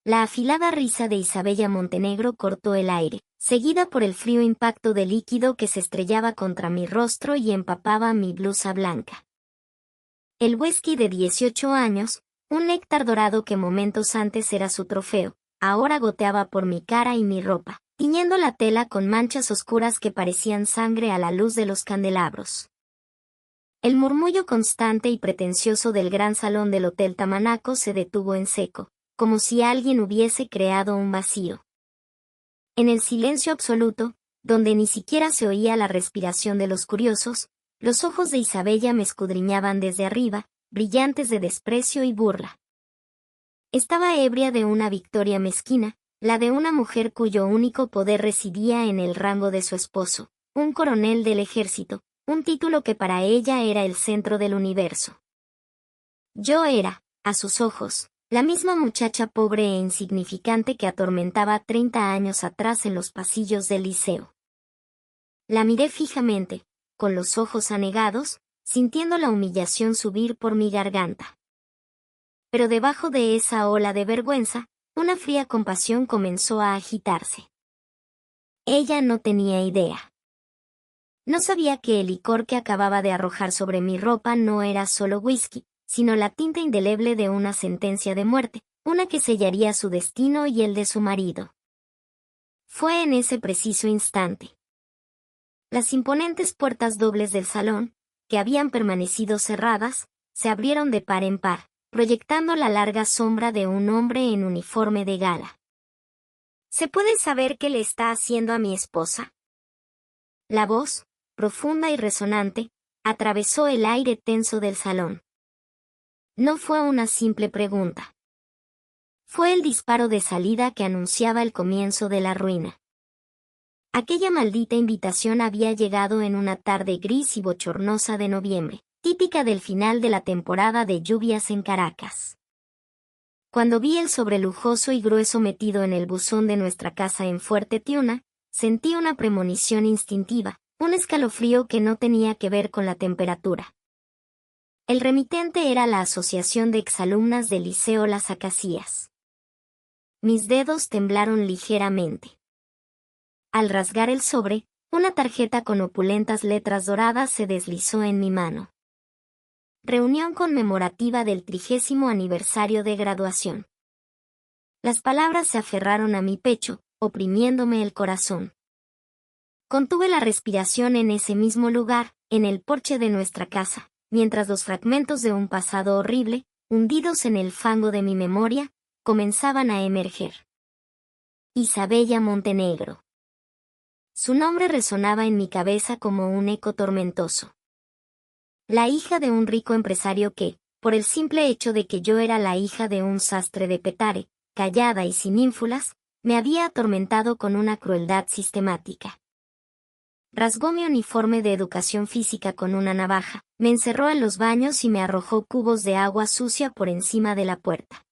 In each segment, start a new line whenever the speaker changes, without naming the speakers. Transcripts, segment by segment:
La afilada risa de Isabella Montenegro cortó el aire, seguida por el frío impacto de líquido que se estrellaba contra mi rostro y empapaba mi blusa blanca. El whisky de 18 años, un néctar dorado que momentos antes era su trofeo, ahora goteaba por mi cara y mi ropa, tiñendo la tela con manchas oscuras que parecían sangre a la luz de los candelabros. El murmullo constante y pretencioso del gran salón del Hotel Tamanaco se detuvo en seco, como si alguien hubiese creado un vacío. En el silencio absoluto, donde ni siquiera se oía la respiración de los curiosos, los ojos de Isabella me escudriñaban desde arriba, brillantes de desprecio y burla. Estaba ebria de una victoria mezquina, la de una mujer cuyo único poder residía en el rango de su esposo, un coronel del ejército, un título que para ella era el centro del universo. Yo era, a sus ojos, la misma muchacha pobre e insignificante que atormentaba 30 años atrás en los pasillos del liceo. La miré fijamente, con los ojos anegados, sintiendo la humillación subir por mi garganta. Pero debajo de esa ola de vergüenza, una fría compasión comenzó a agitarse. Ella no tenía idea. No sabía que el licor que acababa de arrojar sobre mi ropa no era solo whisky, sino la tinta indeleble de una sentencia de muerte, una que sellaría su destino y el de su marido. Fue en ese preciso instante. Las imponentes puertas dobles del salón, que habían permanecido cerradas, se abrieron de par en par, proyectando la larga sombra de un hombre en uniforme de gala. ¿Se puede saber qué le está haciendo a mi esposa? La voz, profunda y resonante, atravesó el aire tenso del salón. No fue una simple pregunta. Fue el disparo de salida que anunciaba el comienzo de la ruina. Aquella maldita invitación había llegado en una tarde gris y bochornosa de noviembre, típica del final de la temporada de lluvias en Caracas. Cuando vi el sobre lujoso y grueso metido en el buzón de nuestra casa en Fuerte Tiuna, sentí una premonición instintiva, un escalofrío que no tenía que ver con la temperatura. El remitente era la Asociación de Exalumnas del Liceo Las Acacias. Mis dedos temblaron ligeramente. Al rasgar el sobre, una tarjeta con opulentas letras doradas se deslizó en mi mano. Reunión conmemorativa del 30º aniversario de graduación. Las palabras se aferraron a mi pecho, oprimiéndome el corazón. Contuve la respiración en ese mismo lugar, en el porche de nuestra casa, mientras los fragmentos de un pasado horrible, hundidos en el fango de mi memoria, comenzaban a emerger. Isabella Montenegro. Su nombre resonaba en mi cabeza como un eco tormentoso. La hija de un rico empresario que, por el simple hecho de que yo era la hija de un sastre de Petare, callada y sin ínfulas, me había atormentado con una crueldad sistemática. Rasgó mi uniforme de educación física con una navaja, me encerró en los baños y me arrojó cubos de agua sucia por encima de la puerta.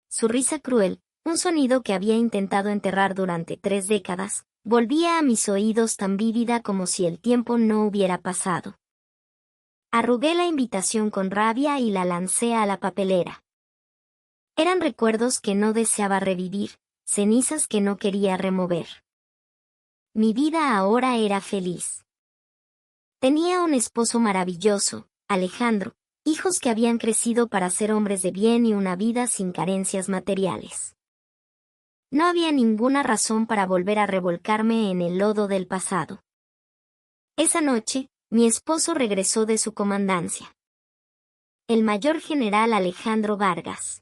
Su risa cruel, un sonido que había intentado enterrar durante 3 décadas, volvía a mis oídos tan vívida como si el tiempo no hubiera pasado. Arrugué la invitación con rabia y la lancé a la papelera. Eran recuerdos que no deseaba revivir, cenizas que no quería remover. Mi vida ahora era feliz. Tenía un esposo maravilloso, Alejandro, hijos que habían crecido para ser hombres de bien y una vida sin carencias materiales. No había ninguna razón para volver a revolcarme en el lodo del pasado. Esa noche, mi esposo regresó de su comandancia. El mayor general Alejandro Vargas.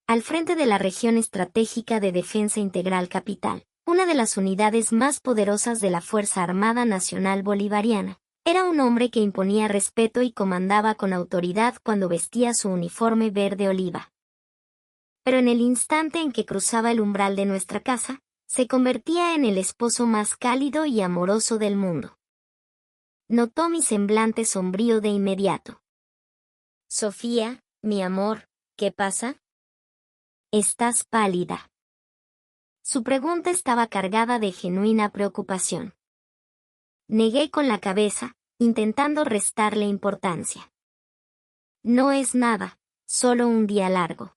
Al frente de la Región Estratégica de Defensa Integral Capital, una de las unidades más poderosas de la Fuerza Armada Nacional Bolivariana, era un hombre que imponía respeto y comandaba con autoridad cuando vestía su uniforme verde oliva. Pero en el instante en que cruzaba el umbral de nuestra casa, se convertía en el esposo más cálido y amoroso del mundo. Notó mi semblante sombrío de inmediato. Sofía, mi amor, ¿qué pasa? Estás pálida. Su pregunta estaba cargada de genuina preocupación. Negué con la cabeza, intentando restarle importancia. No es nada, solo un día largo.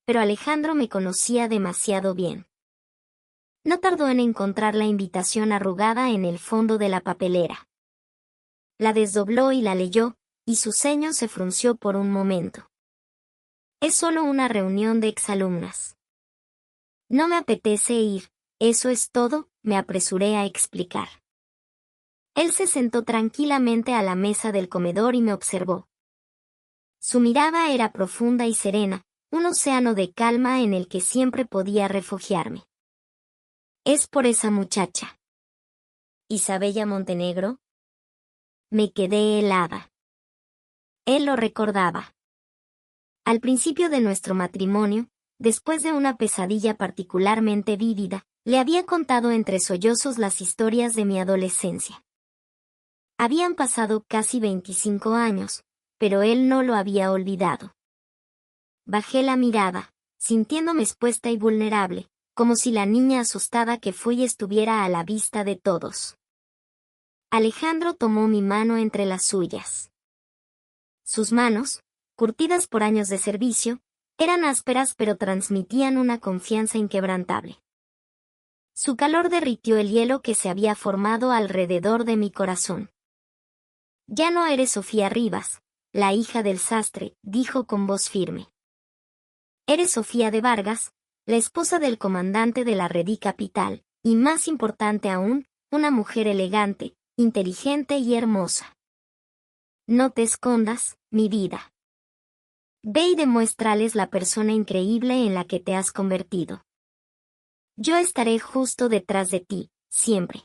Pero Alejandro me conocía demasiado bien. No tardó en encontrar la invitación arrugada en el fondo de la papelera. La desdobló y la leyó, y su ceño se frunció por un momento. Es solo una reunión de exalumnas. No me apetece ir, eso es todo, me apresuré a explicar. Él se sentó tranquilamente a la mesa del comedor y me observó. Su mirada era profunda y serena, un océano de calma en el que siempre podía refugiarme. Es por esa muchacha. ¿Isabella Montenegro? Me quedé helada. Él lo recordaba. Al principio de nuestro matrimonio, después de una pesadilla particularmente vívida, le había contado entre sollozos las historias de mi adolescencia. Habían pasado casi 25 años, pero él no lo había olvidado. Bajé la mirada, sintiéndome expuesta y vulnerable, como si la niña asustada que fui estuviera a la vista de todos. Alejandro tomó mi mano entre las suyas. Sus manos, curtidas por años de servicio, eran ásperas pero transmitían una confianza inquebrantable. Su calor derritió el hielo que se había formado alrededor de mi corazón. Ya no eres Sofía Rivas, la hija del sastre, dijo con voz firme. Eres Sofía de Vargas, la esposa del comandante de la Redí Capital, y más importante aún, una mujer elegante, inteligente y hermosa. No te escondas, mi vida. Ve y demuéstrales la persona increíble en la que te has convertido. Yo estaré justo detrás de ti, siempre.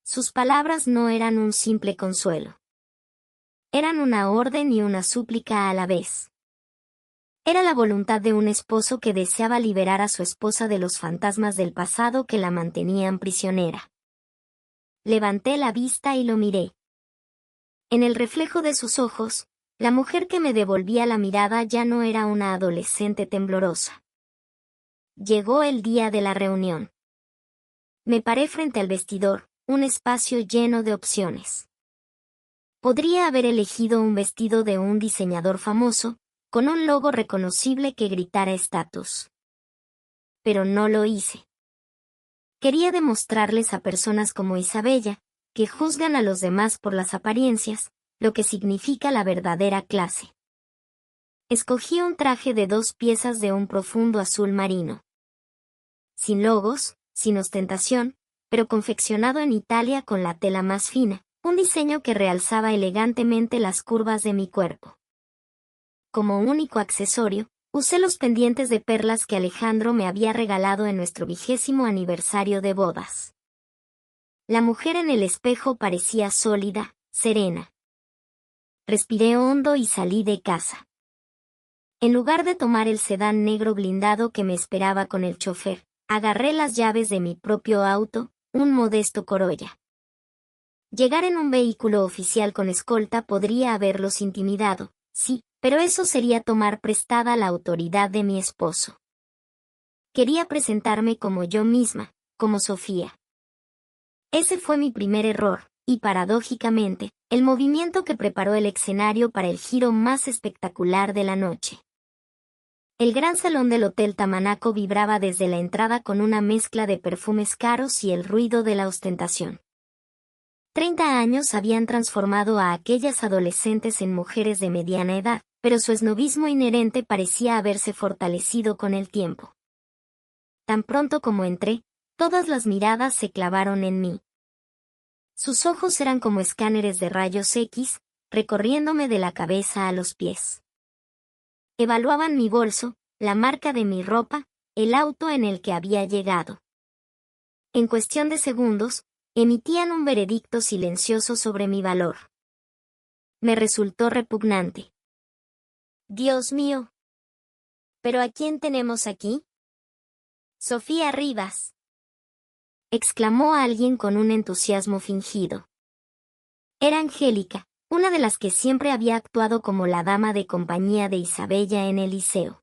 Sus palabras no eran un simple consuelo. Eran una orden y una súplica a la vez. Era la voluntad de un esposo que deseaba liberar a su esposa de los fantasmas del pasado que la mantenían prisionera. Levanté la vista y lo miré. En el reflejo de sus ojos, la mujer que me devolvía la mirada ya no era una adolescente temblorosa. Llegó el día de la reunión. Me paré frente al vestidor, un espacio lleno de opciones. Podría haber elegido un vestido de un diseñador famoso, con un logo reconocible que gritara estatus. Pero no lo hice. Quería demostrarles a personas como Isabella, que juzgan a los demás por las apariencias, lo que significa la verdadera clase. Escogí un traje de 2 piezas de un profundo azul marino. Sin logos, sin ostentación, pero confeccionado en Italia con la tela más fina, un diseño que realzaba elegantemente las curvas de mi cuerpo. Como único accesorio, usé los pendientes de perlas que Alejandro me había regalado en nuestro 20º aniversario de bodas. La mujer en el espejo parecía sólida, serena. Respiré hondo y salí de casa. En lugar de tomar el sedán negro blindado que me esperaba con el chofer, agarré las llaves de mi propio auto, un modesto Corolla. Llegar en un vehículo oficial con escolta podría haberlos intimidado, sí, pero eso sería tomar prestada la autoridad de mi esposo. Quería presentarme como yo misma, como Sofía. Ese fue mi primer error, y paradójicamente, el movimiento que preparó el escenario para el giro más espectacular de la noche. El gran salón del Hotel Tamanaco vibraba desde la entrada con una mezcla de perfumes caros y el ruido de la ostentación. 30 años habían transformado a aquellas adolescentes en mujeres de mediana edad, pero su esnobismo inherente parecía haberse fortalecido con el tiempo. Tan pronto como entré, todas las miradas se clavaron en mí. Sus ojos eran como escáneres de rayos X, recorriéndome de la cabeza a los pies. Evaluaban mi bolso, la marca de mi ropa, el auto en el que había llegado. En cuestión de segundos, emitían un veredicto silencioso sobre mi valor. Me resultó repugnante. Dios mío. ¿Pero a quién tenemos aquí? Sofía Rivas, exclamó alguien con un entusiasmo fingido. Era Angélica, una de las que siempre había actuado como la dama de compañía de Isabella en el liceo.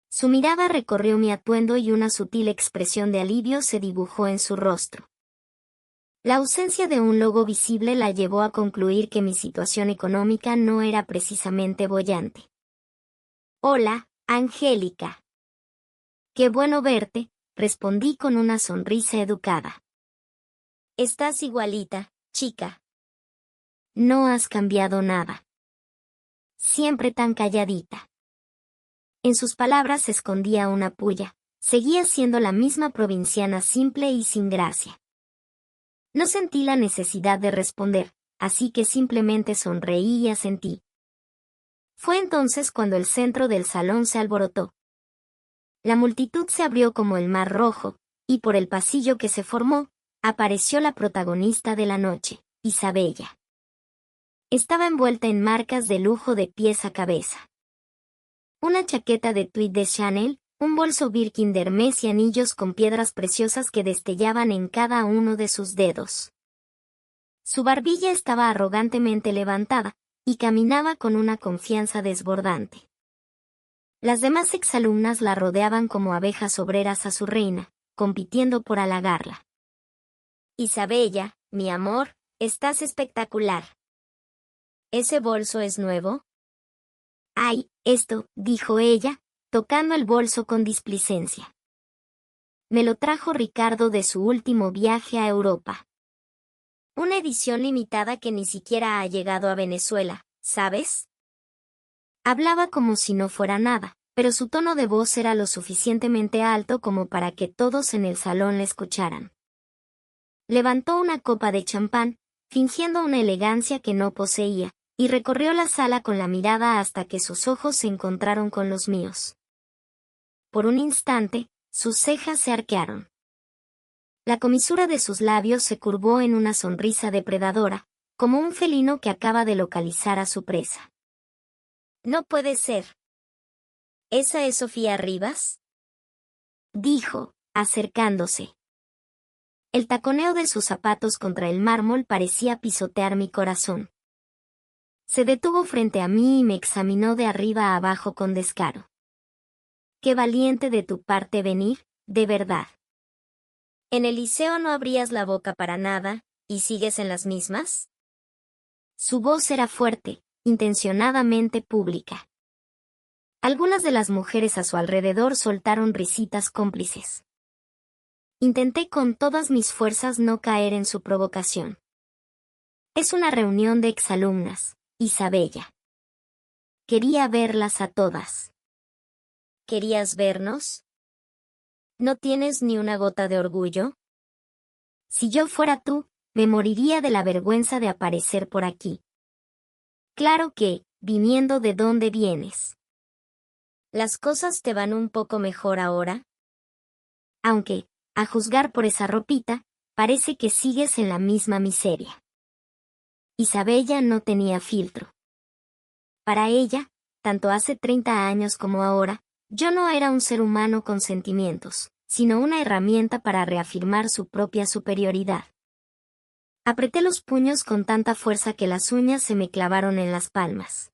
Su mirada recorrió mi atuendo y una sutil expresión de alivio se dibujó en su rostro. La ausencia de un logo visible la llevó a concluir que mi situación económica no era precisamente boyante. Hola, Angélica. Qué bueno verte, respondí con una sonrisa educada. Estás igualita, chica. No has cambiado nada. Siempre tan calladita. En sus palabras se escondía una pulla. Seguía siendo la misma provinciana simple y sin gracia. No sentí la necesidad de responder, así que simplemente sonreí y asentí. Fue entonces cuando el centro del salón se alborotó. La multitud se abrió como el mar rojo, y por el pasillo que se formó, apareció la protagonista de la noche, Isabella. Estaba envuelta en marcas de lujo de pies a cabeza. Una chaqueta de tweed de Chanel, un bolso Birkin de Hermès y anillos con piedras preciosas que destellaban en cada uno de sus dedos. Su barbilla estaba arrogantemente levantada, y caminaba con una confianza desbordante. Las demás exalumnas la rodeaban como abejas obreras a su reina, compitiendo por halagarla. Isabella, mi amor, estás espectacular. ¿Ese bolso es nuevo? Ay, esto, dijo ella, tocando el bolso con displicencia. Me lo trajo Ricardo de su último viaje a Europa. Una edición limitada que ni siquiera ha llegado a Venezuela, ¿sabes? Hablaba como si no fuera nada, pero su tono de voz era lo suficientemente alto como para que todos en el salón le escucharan. Levantó una copa de champán, fingiendo una elegancia que no poseía, y recorrió la sala con la mirada hasta que sus ojos se encontraron con los míos. Por un instante, sus cejas se arquearon. La comisura de sus labios se curvó en una sonrisa depredadora, como un felino que acaba de localizar a su presa. No puede ser. ¿Esa es Sofía Rivas? Dijo, acercándose. El taconeo de sus zapatos contra el mármol parecía pisotear mi corazón. Se detuvo frente a mí y me examinó de arriba a abajo con descaro. Qué valiente de tu parte venir, de verdad. ¿En el liceo no abrías la boca para nada, y sigues en las mismas? Su voz era fuerte, intencionadamente pública. Algunas de las mujeres a su alrededor soltaron risitas cómplices. Intenté con todas mis fuerzas no caer en su provocación. Es una reunión de exalumnas, Isabella. Quería verlas a todas. ¿Querías vernos? ¿No tienes ni una gota de orgullo? Si yo fuera tú, me moriría de la vergüenza de aparecer por aquí. Claro que, viniendo de dónde vienes. ¿Las cosas te van un poco mejor ahora? Aunque, a juzgar por esa ropita, parece que sigues en la misma miseria. Isabella no tenía filtro. Para ella, tanto hace 30 años como ahora, yo no era un ser humano con sentimientos, sino una herramienta para reafirmar su propia superioridad. Apreté los puños con tanta fuerza que las uñas se me clavaron en las palmas.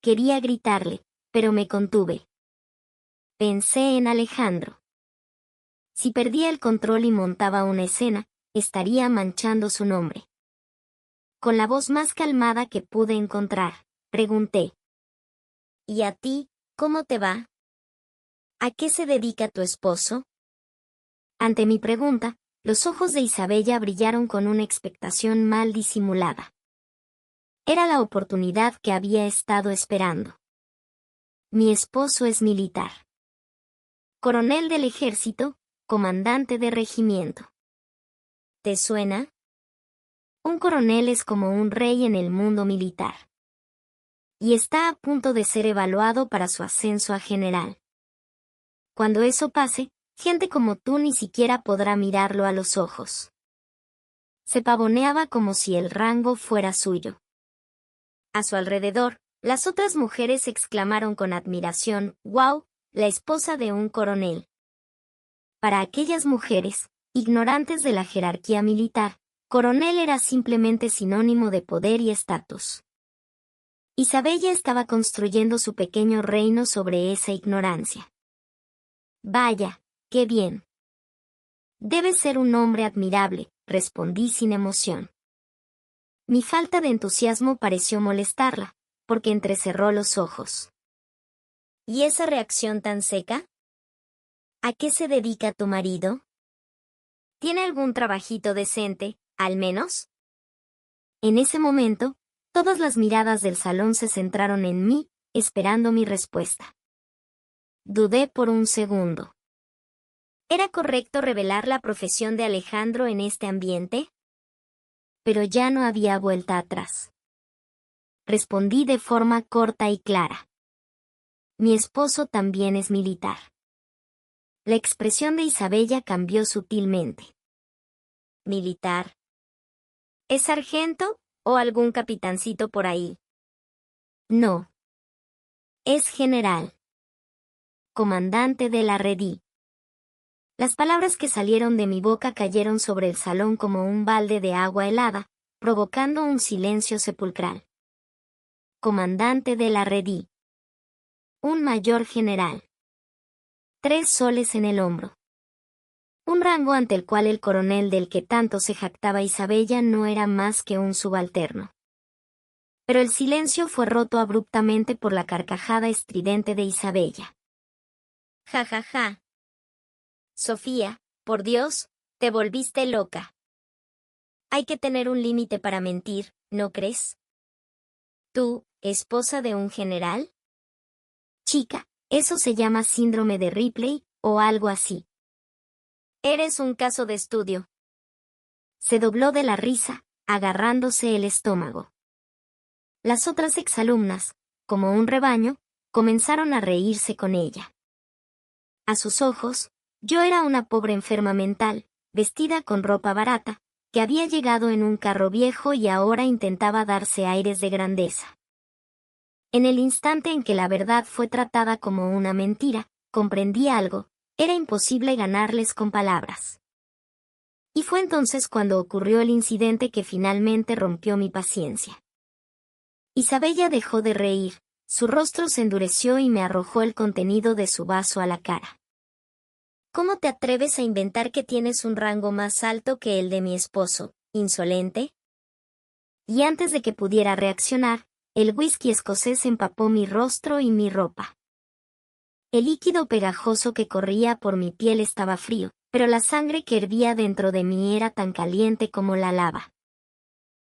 Quería gritarle, pero me contuve. Pensé en Alejandro. Si perdía el control y montaba una escena, estaría manchando su nombre. Con la voz más calmada que pude encontrar, pregunté. ¿Y a ti, cómo te va? ¿A qué se dedica tu esposo? Ante mi pregunta, los ojos de Isabella brillaron con una expectación mal disimulada. Era la oportunidad que había estado esperando. Mi esposo es militar. Coronel del ejército, comandante de regimiento. ¿Te suena? Un coronel es como un rey en el mundo militar. Y está a punto de ser evaluado para su ascenso a general. Cuando eso pase, gente como tú ni siquiera podrá mirarlo a los ojos. Se pavoneaba como si el rango fuera suyo. A su alrededor, las otras mujeres exclamaron con admiración, «¡Wow! La esposa de un coronel». Para aquellas mujeres, ignorantes de la jerarquía militar, coronel era simplemente sinónimo de poder y estatus. Isabella estaba construyendo su pequeño reino sobre esa ignorancia. Vaya, qué bien. Debe ser un hombre admirable, respondí sin emoción. Mi falta de entusiasmo pareció molestarla, porque entrecerró los ojos. ¿Y esa reacción tan seca? ¿A qué se dedica tu marido? ¿Tiene algún trabajito decente, al menos? En ese momento, todas las miradas del salón se centraron en mí, esperando mi respuesta. Dudé por un segundo. ¿Era correcto revelar la profesión de Alejandro en este ambiente? Pero ya no había vuelta atrás. Respondí de forma corta y clara. Mi esposo también es militar. La expresión de Isabella cambió sutilmente. ¿Militar? ¿Es sargento o algún capitancito por ahí? No. Es general. Comandante de la Redí. Las palabras que salieron de mi boca cayeron sobre el salón como un balde de agua helada, provocando un silencio sepulcral. Comandante de la Redí. Un mayor general. 3 soles en el hombro. Un rango ante el cual el coronel del que tanto se jactaba Isabella no era más que un subalterno. Pero el silencio fue roto abruptamente por la carcajada estridente de Isabella. Ja, ja, ja. Sofía, por Dios, te volviste loca. Hay que tener un límite para mentir, ¿no crees? ¿Tú, esposa de un general? Chica, eso se llama síndrome de Ripley, o algo así. Eres un caso de estudio. Se dobló de la risa, agarrándose el estómago. Las otras exalumnas, como un rebaño, comenzaron a reírse con ella. A sus ojos, yo era una pobre enferma mental, vestida con ropa barata, que había llegado en un carro viejo y ahora intentaba darse aires de grandeza. En el instante en que la verdad fue tratada como una mentira, comprendí algo: era imposible ganarles con palabras. Y fue entonces cuando ocurrió el incidente que finalmente rompió mi paciencia. Isabella dejó de reír, su rostro se endureció y me arrojó el contenido de su vaso a la cara. ¿Cómo te atreves a inventar que tienes un rango más alto que el de mi esposo, insolente? Y antes de que pudiera reaccionar, el whisky escocés empapó mi rostro y mi ropa. El líquido pegajoso que corría por mi piel estaba frío, pero la sangre que hervía dentro de mí era tan caliente como la lava.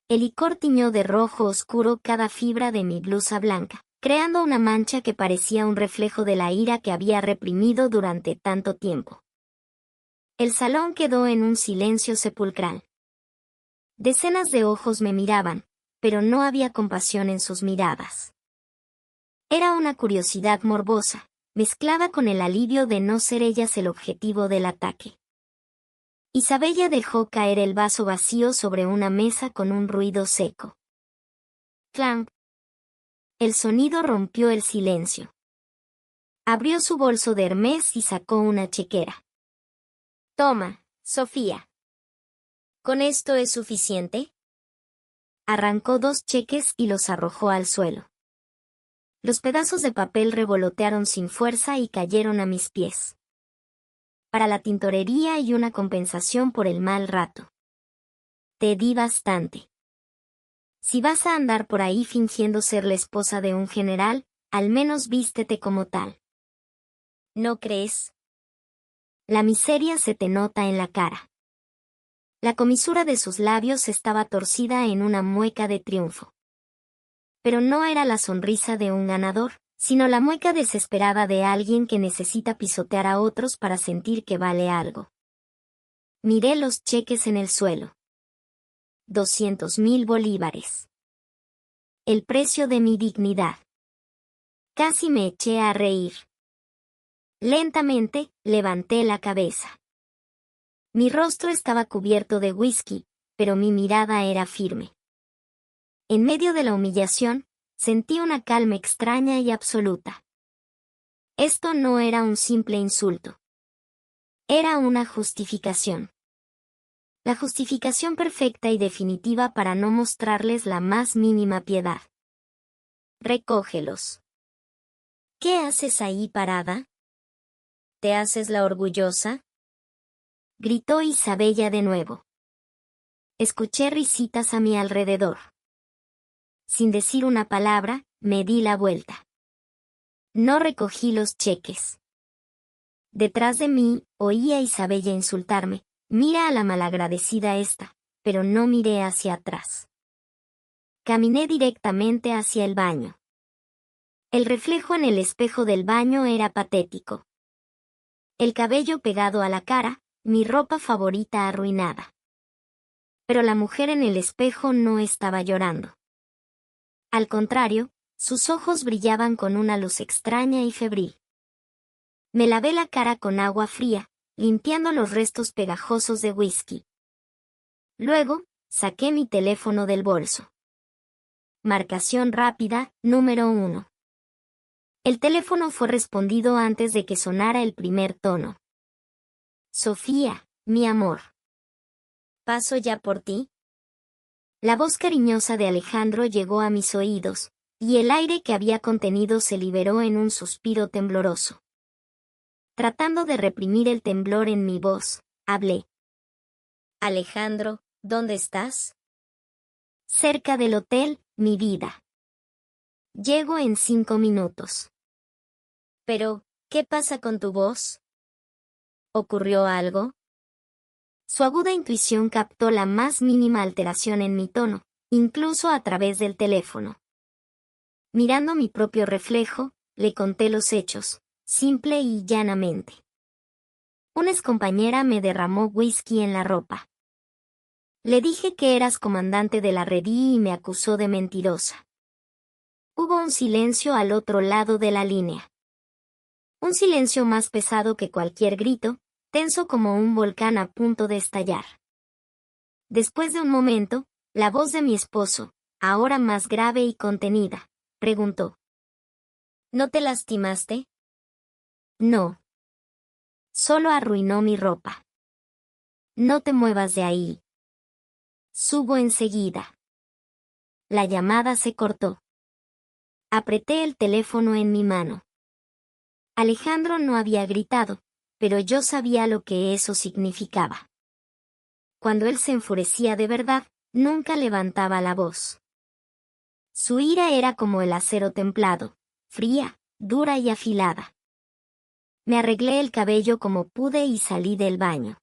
El licor tiñó de rojo oscuro cada fibra de mi blusa blanca, creando una mancha que parecía un reflejo de la ira que había reprimido durante tanto tiempo. El salón quedó en un silencio sepulcral. Decenas de ojos me miraban, pero no había compasión en sus miradas. Era una curiosidad morbosa, mezclada con el alivio de no ser ellas el objetivo del ataque. Isabella dejó caer el vaso vacío sobre una mesa con un ruido seco. Clank. El sonido rompió el silencio. Abrió su bolso de Hermès y sacó una chequera. Toma, Sofía. ¿Con esto es suficiente? Arrancó 2 cheques y los arrojó al suelo. Los pedazos de papel revolotearon sin fuerza y cayeron a mis pies. Para la tintorería y una compensación por el mal rato. Te di bastante. Si vas a andar por ahí fingiendo ser la esposa de un general, al menos vístete como tal. ¿No crees? La miseria se te nota en la cara. La comisura de sus labios estaba torcida en una mueca de triunfo. Pero no era la sonrisa de un ganador, sino la mueca desesperada de alguien que necesita pisotear a otros para sentir que vale algo. Miré los cheques en el suelo. 200,000 bolívares. El precio de mi dignidad. Casi me eché a reír. Lentamente, levanté la cabeza. Mi rostro estaba cubierto de whisky, pero mi mirada era firme. En medio de la humillación, sentí una calma extraña y absoluta. Esto no era un simple insulto. Era una justificación. La justificación perfecta y definitiva para no mostrarles la más mínima piedad. Recógelos. ¿Qué haces ahí parada? ¿Te haces la orgullosa? Gritó Isabella de nuevo. Escuché risitas a mi alrededor. Sin decir una palabra, me di la vuelta. No recogí los cheques. Detrás de mí, oía a Isabella insultarme. Mira a la malagradecida esta, pero no miré hacia atrás. Caminé directamente hacia el baño. El reflejo en el espejo del baño era patético. El cabello pegado a la cara, mi ropa favorita arruinada. Pero la mujer en el espejo no estaba llorando. Al contrario, sus ojos brillaban con una luz extraña y febril. Me lavé la cara con agua fría, limpiando los restos pegajosos de whisky. Luego, saqué mi teléfono del bolso. Marcación rápida, número 1. El teléfono fue respondido antes de que sonara el primer tono. Sofía, mi amor. ¿Paso ya por ti? La voz cariñosa de Alejandro llegó a mis oídos, y el aire que había contenido se liberó en un suspiro tembloroso. Tratando de reprimir el temblor en mi voz, hablé. Alejandro, ¿dónde estás? Cerca del hotel, mi vida. Llego en 5 minutos. Pero, ¿qué pasa con tu voz? ¿Ocurrió algo? Su aguda intuición captó la más mínima alteración en mi tono, incluso a través del teléfono. Mirando mi propio reflejo, le conté los hechos, simple y llanamente. Una excompañera me derramó whisky en la ropa. Le dije que eras comandante de la Redí y me acusó de mentirosa. Hubo un silencio al otro lado de la línea. Un silencio más pesado que cualquier grito, tenso como un volcán a punto de estallar. Después de un momento, la voz de mi esposo, ahora más grave y contenida, preguntó. ¿No te lastimaste? No. Solo arruinó mi ropa. No te muevas de ahí. Subo enseguida. La llamada se cortó. Apreté el teléfono en mi mano. Alejandro no había gritado, pero yo sabía lo que eso significaba. Cuando él se enfurecía de verdad, nunca levantaba la voz. Su ira era como el acero templado, fría, dura y afilada. Me arreglé el cabello como pude y salí del baño.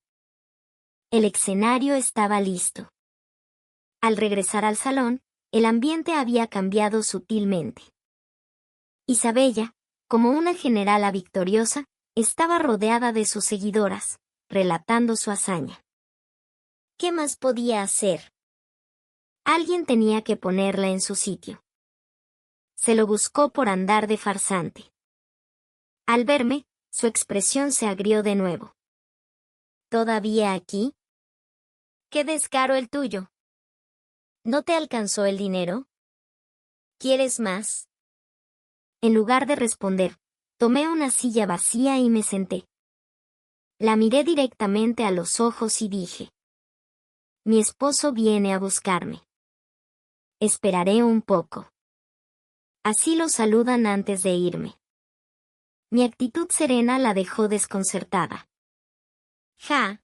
El escenario estaba listo. Al regresar al salón, el ambiente había cambiado sutilmente. Isabella, como una generala victoriosa, estaba rodeada de sus seguidoras, relatando su hazaña. ¿Qué más podía hacer? Alguien tenía que ponerla en su sitio. Se lo buscó por andar de farsante. Al verme, su expresión se agrió de nuevo. ¿Todavía aquí? ¡Qué descaro el tuyo! ¿No te alcanzó el dinero? ¿Quieres más? En lugar de responder, tomé una silla vacía y me senté. La miré directamente a los ojos y dije. Mi esposo viene a buscarme. Esperaré un poco. Así lo saludan antes de irme. Mi actitud serena la dejó desconcertada. Ja.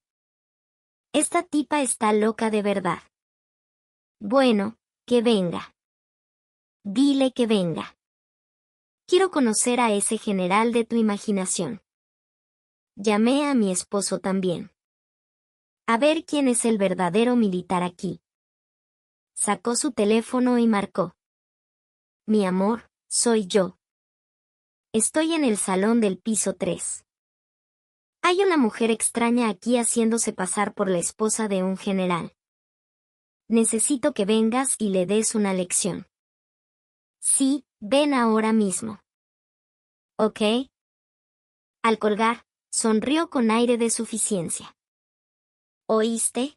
Esta tipa está loca de verdad. Bueno, que venga. Dile que venga. Quiero conocer a ese general de tu imaginación. Llamé a mi esposo también. A ver quién es el verdadero militar aquí. Sacó su teléfono y marcó. Mi amor, soy yo. Estoy en el salón del piso 3. Hay una mujer extraña aquí haciéndose pasar por la esposa de un general. Necesito que vengas y le des una lección. Sí, ven ahora mismo. ¿Ok? Al colgar, sonrió con aire de suficiencia. ¿Oíste?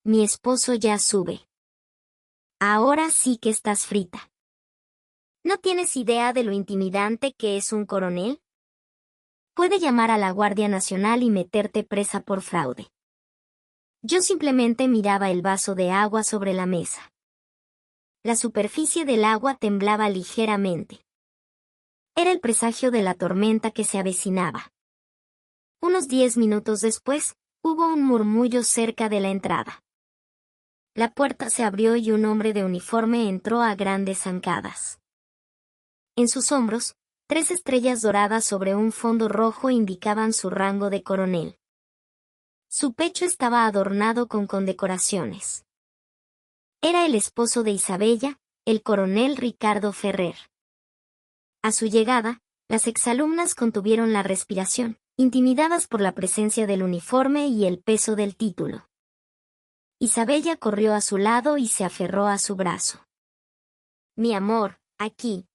Mi esposo ya sube. Ahora sí que estás frita. ¿No tienes idea de lo intimidante que es un coronel? Puede llamar a la Guardia Nacional y meterte presa por fraude. Yo simplemente miraba el vaso de agua sobre la mesa. La superficie del agua temblaba ligeramente. Era el presagio de la tormenta que se avecinaba. Unos 10 minutos después, hubo un murmullo cerca de la entrada. La puerta se abrió y un hombre de uniforme entró a grandes zancadas. En sus hombros, 3 estrellas doradas sobre un fondo rojo indicaban su rango de coronel. Su pecho estaba adornado con condecoraciones. Era el esposo de Isabella, el coronel Ricardo Ferrer. A su llegada, las exalumnas contuvieron la respiración, intimidadas por la presencia del uniforme y el peso del título. Isabella corrió a su lado y se aferró a su brazo. Mi amor, aquí.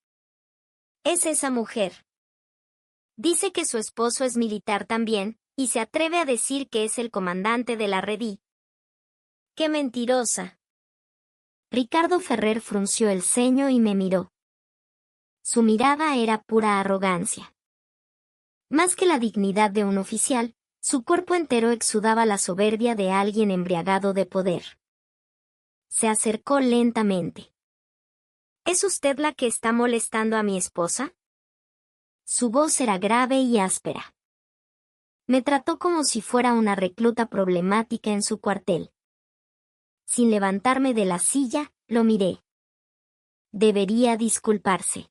Es esa mujer. Dice que su esposo es militar también, y se atreve a decir que es el comandante de la Redí. ¡Qué mentirosa! Ricardo Ferrer frunció el ceño y me miró. Su mirada era pura arrogancia. Más que la dignidad de un oficial, su cuerpo entero exudaba la soberbia de alguien embriagado de poder. Se acercó lentamente. ¿Es usted la que está molestando a mi esposa? Su voz era grave y áspera. Me trató como si fuera una recluta problemática en su cuartel. Sin levantarme de la silla, lo miré. Debería disculparse.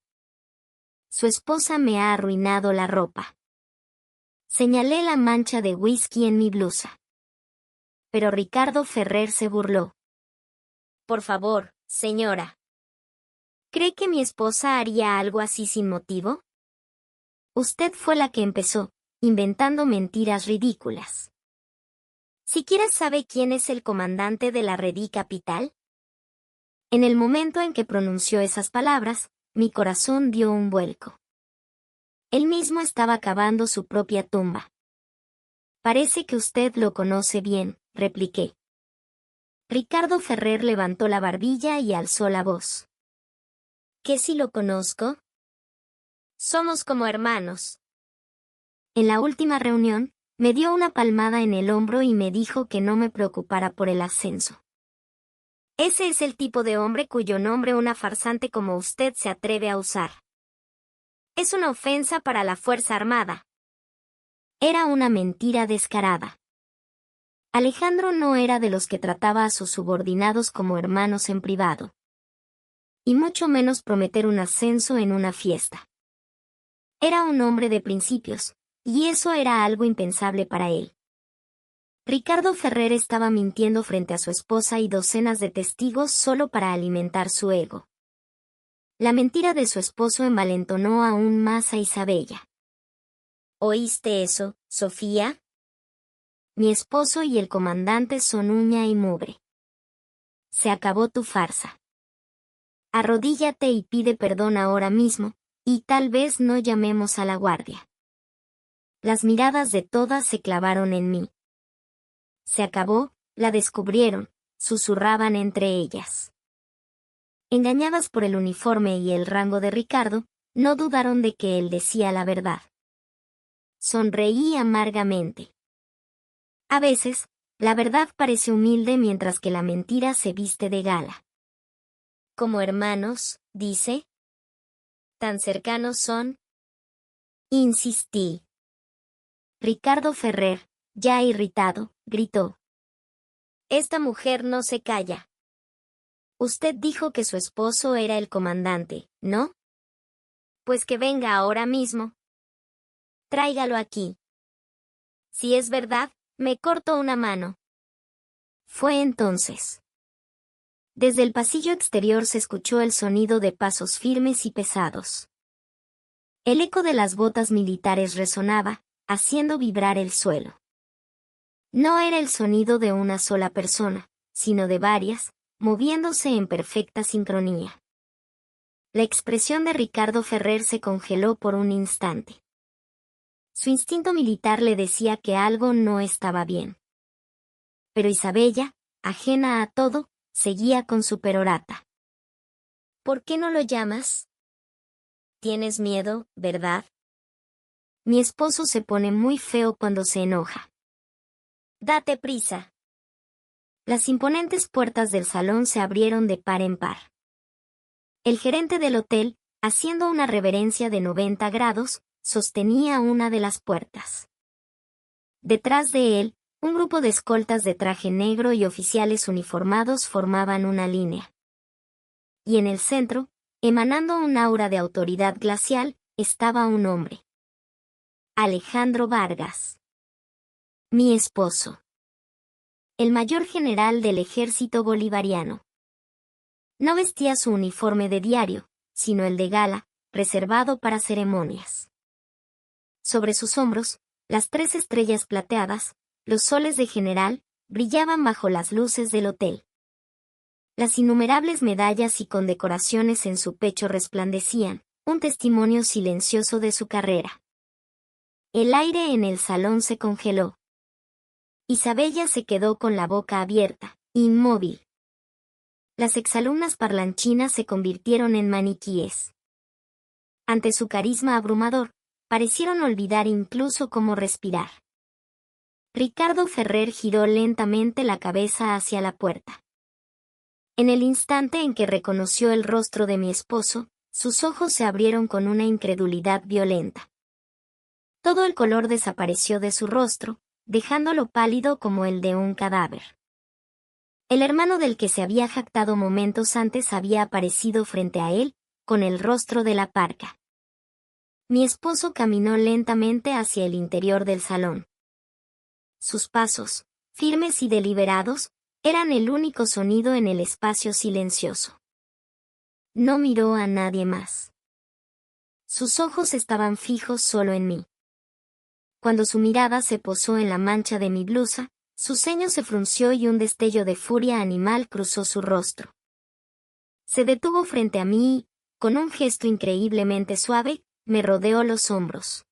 Su esposa me ha arruinado la ropa. Señalé la mancha de whisky en mi blusa. Pero Ricardo Ferrer se burló. Por favor, señora. ¿Cree que mi esposa haría algo así sin motivo? Usted fue la que empezó, inventando mentiras ridículas. ¿Siquiera sabe quién es el comandante de la Redí Capital? En el momento en que pronunció esas palabras, mi corazón dio un vuelco. Él mismo estaba cavando su propia tumba. Parece que usted lo conoce bien, repliqué. Ricardo Ferrer levantó la barbilla y alzó la voz. ¿Qué si lo conozco? Somos como hermanos. En la última reunión, me dio una palmada en el hombro y me dijo que no me preocupara por el ascenso. Ese es el tipo de hombre cuyo nombre una farsante como usted se atreve a usar. Es una ofensa para la Fuerza Armada. Era una mentira descarada. Alejandro no era de los que trataba a sus subordinados como hermanos en privado. Y mucho menos prometer un ascenso en una fiesta. Era un hombre de principios, y eso era algo impensable para él. Ricardo Ferrer estaba mintiendo frente a su esposa y docenas de testigos solo para alimentar su ego. La mentira de su esposo envalentonó aún más a Isabella. ¿Oíste eso, Sofía? Mi esposo y el comandante son uña y mugre. Se acabó tu farsa. Arrodíllate y pide perdón ahora mismo, y tal vez no llamemos a la guardia. Las miradas de todas se clavaron en mí. Se acabó, la descubrieron, susurraban entre ellas. Engañadas por el uniforme y el rango de Ricardo, no dudaron de que él decía la verdad. Sonreí amargamente. A veces, la verdad parece humilde mientras que la mentira se viste de gala. Como hermanos, dice. ¿Tan cercanos son? Insistí. Ricardo Ferrer, ya irritado, gritó. Esta mujer no se calla. Usted dijo que su esposo era el comandante, ¿no? Pues que venga ahora mismo. Tráigalo aquí. Si es verdad, me corto una mano. Fue entonces. Desde el pasillo exterior se escuchó el sonido de pasos firmes y pesados. El eco de las botas militares resonaba, haciendo vibrar el suelo. No era el sonido de una sola persona, sino de varias, moviéndose en perfecta sincronía. La expresión de Ricardo Ferrer se congeló por un instante. Su instinto militar le decía que algo no estaba bien. Pero Isabella, ajena a todo, seguía con su perorata. ¿Por qué no lo llamas? Tienes miedo, ¿verdad? Mi esposo se pone muy feo cuando se enoja. Date prisa. Las imponentes puertas del salón se abrieron de par en par. El gerente del hotel, haciendo una reverencia de 90 grados, sostenía una de las puertas. Detrás de él, un grupo de escoltas de traje negro y oficiales uniformados formaban una línea. Y en el centro, emanando un aura de autoridad glacial, estaba un hombre. Alejandro Vargas. Mi esposo. El mayor general del ejército bolivariano. No vestía su uniforme de diario, sino el de gala, reservado para ceremonias. Sobre sus hombros, las 3 estrellas plateadas, los soles de general, brillaban bajo las luces del hotel. Las innumerables medallas y condecoraciones en su pecho resplandecían, un testimonio silencioso de su carrera. El aire en el salón se congeló. Isabella se quedó con la boca abierta, inmóvil. Las exalumnas parlanchinas se convirtieron en maniquíes. Ante su carisma abrumador, parecieron olvidar incluso cómo respirar. Ricardo Ferrer giró lentamente la cabeza hacia la puerta. En el instante en que reconoció el rostro de mi esposo, sus ojos se abrieron con una incredulidad violenta. Todo el color desapareció de su rostro, dejándolo pálido como el de un cadáver. El hermano del que se había jactado momentos antes había aparecido frente a él, con el rostro de la parca. Mi esposo caminó lentamente hacia el interior del salón. Sus pasos, firmes y deliberados, eran el único sonido en el espacio silencioso. No miró a nadie más. Sus ojos estaban fijos solo en mí. Cuando su mirada se posó en la mancha de mi blusa, su ceño se frunció y un destello de furia animal cruzó su rostro. Se detuvo frente a mí y, con un gesto increíblemente suave, me rodeó los hombros.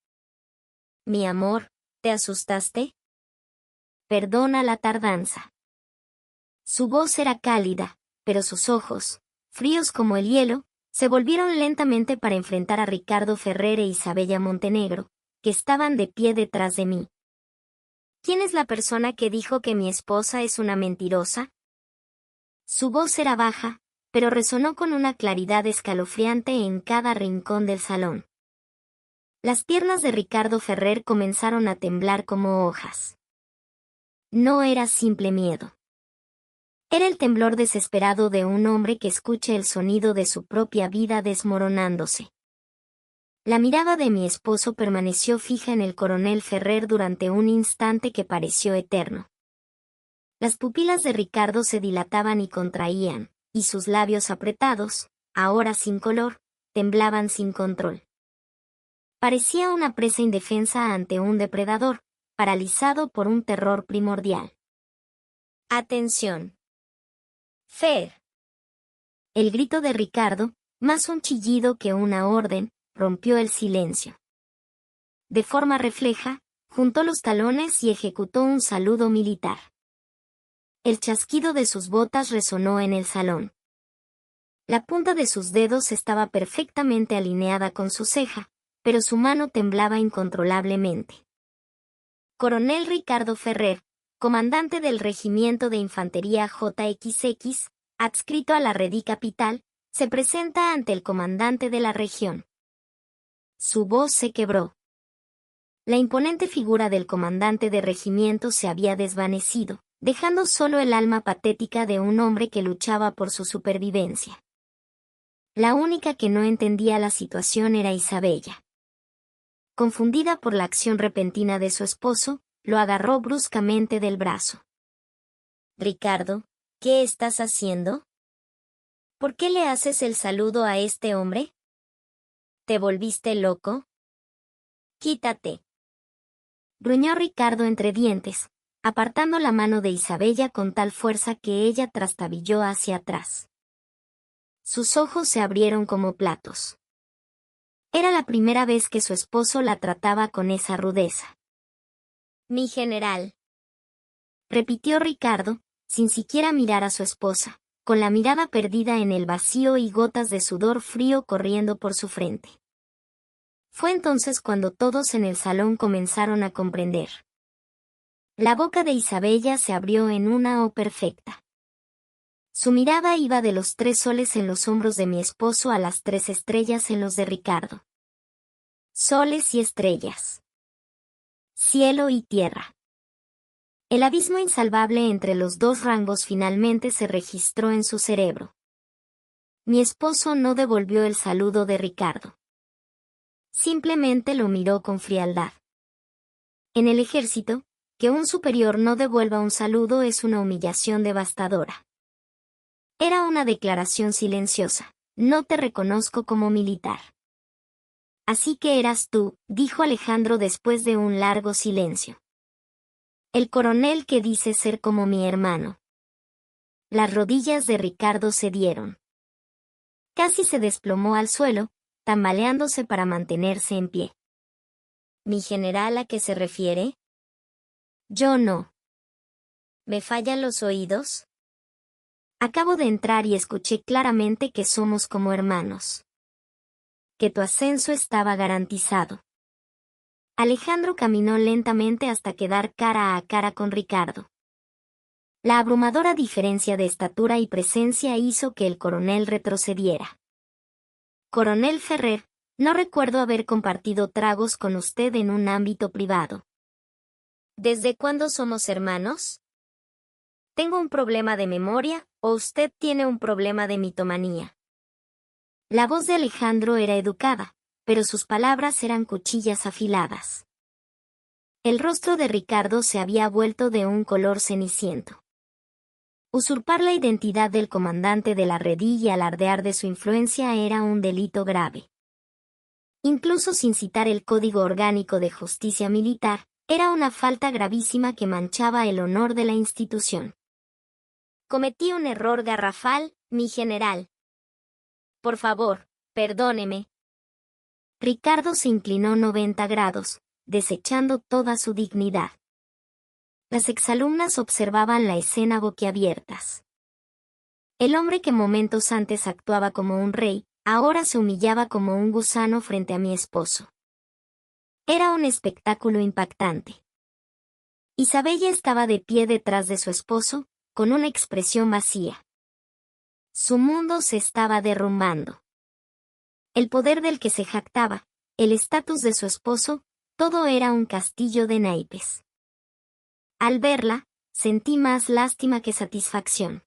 Mi amor, ¿te asustaste? Perdona la tardanza. Su voz era cálida, pero sus ojos, fríos como el hielo, se volvieron lentamente para enfrentar a Ricardo Ferrer e Isabella Montenegro, que estaban de pie detrás de mí. ¿Quién es la persona que dijo que mi esposa es una mentirosa? Su voz era baja, pero resonó con una claridad escalofriante en cada rincón del salón. Las piernas de Ricardo Ferrer comenzaron a temblar como hojas. No era simple miedo. Era el temblor desesperado de un hombre que escucha el sonido de su propia vida desmoronándose. La mirada de mi esposo permaneció fija en el coronel Ferrer durante un instante que pareció eterno. Las pupilas de Ricardo se dilataban y contraían, y sus labios apretados, ahora sin color, temblaban sin control. Parecía una presa indefensa ante un depredador, paralizado por un terror primordial. ¡Atención! ¡Fer! El grito de Ricardo, más un chillido que una orden, rompió el silencio. De forma refleja, juntó los talones y ejecutó un saludo militar. El chasquido de sus botas resonó en el salón. La punta de sus dedos estaba perfectamente alineada con su ceja, pero su mano temblaba incontrolablemente. Coronel Ricardo Ferrer, comandante del Regimiento de Infantería JXX, adscrito a la Redí Capital, se presenta ante el comandante de la región. Su voz se quebró. La imponente figura del comandante de regimiento se había desvanecido, dejando solo el alma patética de un hombre que luchaba por su supervivencia. La única que no entendía la situación era Isabella. Confundida por la acción repentina de su esposo, lo agarró bruscamente del brazo. Ricardo, ¿qué estás haciendo? ¿Por qué le haces el saludo a este hombre? ¿Te volviste loco? Quítate. Gruñó Ricardo entre dientes, apartando la mano de Isabella con tal fuerza que ella trastabilló hacia atrás. Sus ojos se abrieron como platos. Era la primera vez que su esposo la trataba con esa rudeza. Mi general, repitió Ricardo, sin siquiera mirar a su esposa, con la mirada perdida en el vacío y gotas de sudor frío corriendo por su frente. Fue entonces cuando todos en el salón comenzaron a comprender. La boca de Isabella se abrió en una O perfecta. Su mirada iba de los 3 soles en los hombros de mi esposo a las 3 estrellas en los de Ricardo. Soles y estrellas. Cielo y tierra. El abismo insalvable entre los 2 rangos finalmente se registró en su cerebro. Mi esposo no devolvió el saludo de Ricardo. Simplemente lo miró con frialdad. En el ejército, que un superior no devuelva un saludo es una humillación devastadora. Era una declaración silenciosa. No te reconozco como militar. Así que eras tú, dijo Alejandro después de un largo silencio. El coronel que dice ser como mi hermano. Las rodillas de Ricardo cedieron. Casi se desplomó al suelo, tambaleándose para mantenerse en pie. ¿Mi general a qué se refiere? Yo no. ¿Me fallan los oídos? Acabo de entrar y escuché claramente que somos como hermanos. Que tu ascenso estaba garantizado. Alejandro caminó lentamente hasta quedar cara a cara con Ricardo. La abrumadora diferencia de estatura y presencia hizo que el coronel retrocediera. Coronel Ferrer, no recuerdo haber compartido tragos con usted en un ámbito privado. ¿Desde cuándo somos hermanos? ¿Tengo un problema de memoria, o usted tiene un problema de mitomanía? La voz de Alejandro era educada, pero sus palabras eran cuchillas afiladas. El rostro de Ricardo se había vuelto de un color ceniciento. Usurpar la identidad del comandante de la Redí y alardear de su influencia era un delito grave. Incluso sin citar el Código Orgánico de Justicia Militar, era una falta gravísima que manchaba el honor de la institución. Cometí un error garrafal, mi general. Por favor, perdóneme. Ricardo se inclinó 90 grados, desechando toda su dignidad. Las exalumnas observaban la escena boquiabiertas. El hombre que momentos antes actuaba como un rey, ahora se humillaba como un gusano frente a mi esposo. Era un espectáculo impactante. Isabella estaba de pie detrás de su esposo, con una expresión vacía. Su mundo se estaba derrumbando. El poder del que se jactaba, el estatus de su esposo, todo era un castillo de naipes. Al verla, sentí más lástima que satisfacción.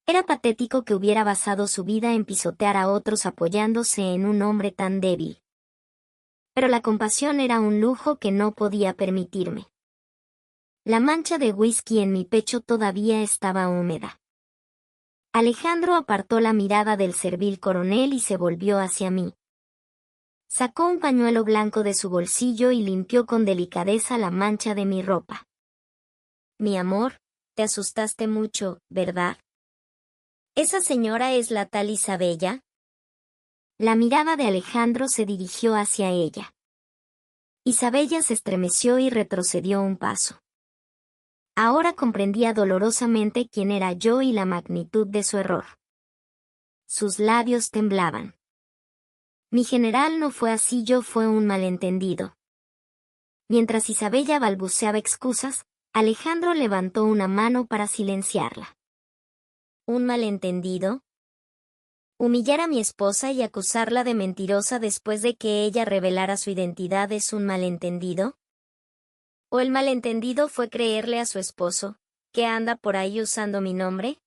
Era patético que hubiera basado su vida en pisotear a otros apoyándose en un hombre tan débil. Pero la compasión era un lujo que no podía permitirme. La mancha de whisky en mi pecho todavía estaba húmeda. Alejandro apartó la mirada del servil coronel y se volvió hacia mí. Sacó un pañuelo blanco de su bolsillo y limpió con delicadeza la mancha de mi ropa. Mi amor, te asustaste mucho, ¿verdad? ¿Esa señora es la tal Isabella? La mirada de Alejandro se dirigió hacia ella. Isabella se estremeció y retrocedió un paso. Ahora comprendía dolorosamente quién era yo y la magnitud de su error. Sus labios temblaban. Mi general no fue así, yo fue un malentendido. Mientras Isabella balbuceaba excusas, Alejandro levantó una mano para silenciarla. ¿Un malentendido? ¿Humillar a mi esposa y acusarla de mentirosa después de que ella revelara su identidad es un malentendido? ¿O el malentendido fue creerle a su esposo, que anda por ahí usando mi nombre?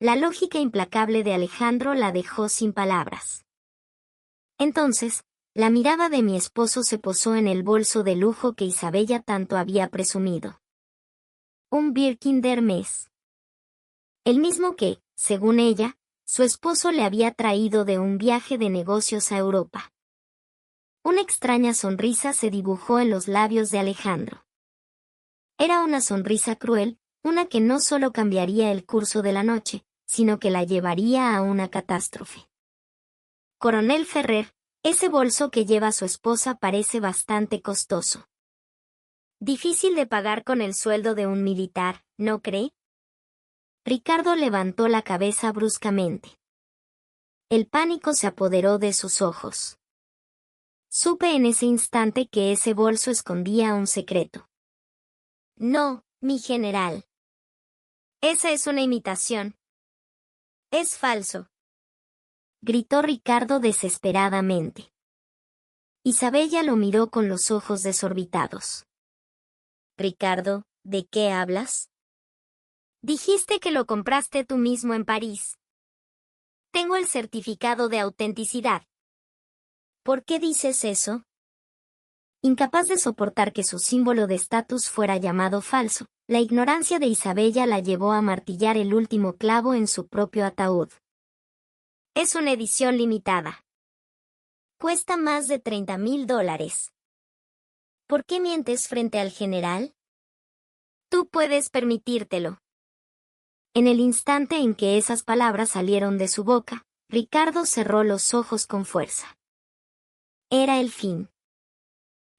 La lógica implacable de Alejandro la dejó sin palabras. Entonces, la mirada de mi esposo se posó en el bolso de lujo que Isabella tanto había presumido. Un Birkin de Hermès. El mismo que, según ella, su esposo le había traído de un viaje de negocios a Europa. Una extraña sonrisa se dibujó en los labios de Alejandro. Era una sonrisa cruel, una que no solo cambiaría el curso de la noche, sino que la llevaría a una catástrofe. Coronel Ferrer, ese bolso que lleva su esposa parece bastante costoso. Difícil de pagar con el sueldo de un militar, ¿no cree? Ricardo levantó la cabeza bruscamente. El pánico se apoderó de sus ojos. Supe en ese instante que ese bolso escondía un secreto. No, mi general. Esa es una imitación. Es falso. Gritó Ricardo desesperadamente. Isabella lo miró con los ojos desorbitados. Ricardo, ¿de qué hablas? Dijiste que lo compraste tú mismo en París. Tengo el certificado de autenticidad. ¿Por qué dices eso? Incapaz de soportar que su símbolo de estatus fuera llamado falso, la ignorancia de Isabella la llevó a martillar el último clavo en su propio ataúd. Es una edición limitada. Cuesta más de $30,000. ¿Por qué mientes frente al general? Tú puedes permitírtelo. En el instante en que esas palabras salieron de su boca, Ricardo cerró los ojos con fuerza. Era el fin.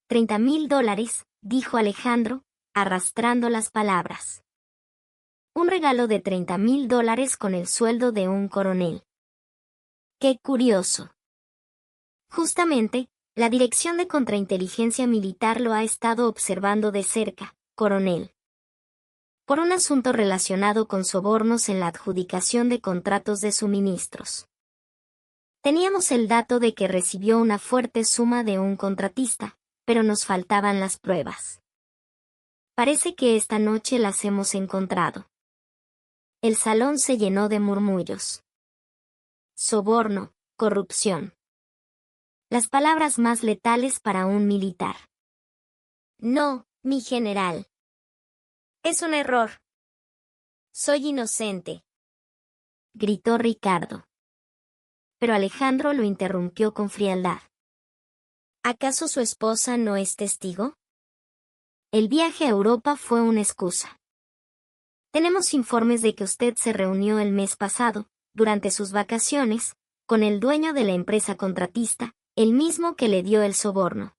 $30,000, dijo Alejandro, arrastrando las palabras. Un regalo de $30,000 con el sueldo de un coronel. ¡Qué curioso! Justamente, la Dirección de Contrainteligencia Militar lo ha estado observando de cerca, coronel. Por un asunto relacionado con sobornos en la adjudicación de contratos de suministros. Teníamos el dato de que recibió una fuerte suma de un contratista, pero nos faltaban las pruebas. Parece que esta noche las hemos encontrado. El salón se llenó de murmullos. Soborno, corrupción. Las palabras más letales para un militar. No, mi general. Es un error. Soy inocente. Gritó Ricardo. Pero Alejandro lo interrumpió con frialdad. ¿Acaso su esposa no es testigo? El viaje a Europa fue una excusa. Tenemos informes de que usted se reunió el mes pasado, durante sus vacaciones, con el dueño de la empresa contratista, el mismo que le dio el soborno.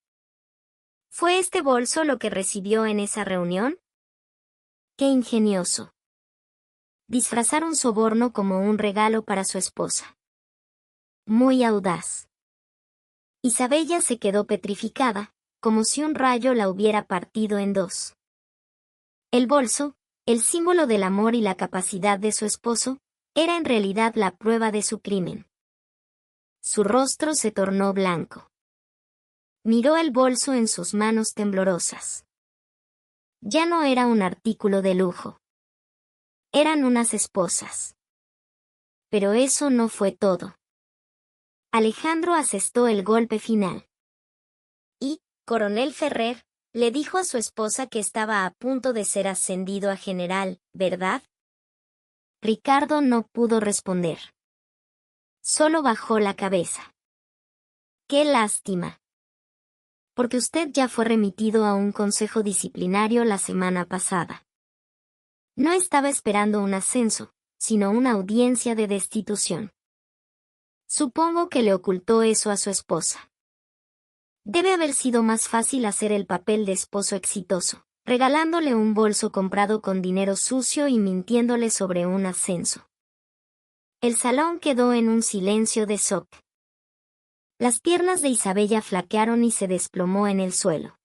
¿Fue este bolso lo que recibió en esa reunión? ¡Qué ingenioso! Disfrazar un soborno como un regalo para su esposa. Muy audaz. Isabella se quedó petrificada, como si un rayo la hubiera partido en dos. El bolso, el símbolo del amor y la capacidad de su esposo, era en realidad la prueba de su crimen. Su rostro se tornó blanco. Miró el bolso en sus manos temblorosas. Ya no era un artículo de lujo. Eran unas esposas. Pero eso no fue todo. Alejandro asestó el golpe final. Y, coronel Ferrer, le dijo a su esposa que estaba a punto de ser ascendido a general, ¿verdad? Ricardo no pudo responder. Solo bajó la cabeza. ¡Qué lástima! Porque usted ya fue remitido a un consejo disciplinario la semana pasada. No estaba esperando un ascenso, sino una audiencia de destitución. Supongo que le ocultó eso a su esposa. Debe haber sido más fácil hacer el papel de esposo exitoso, regalándole un bolso comprado con dinero sucio y mintiéndole sobre un ascenso. El salón quedó en un silencio de shock. Las piernas de Isabella flaquearon y se desplomó en el suelo.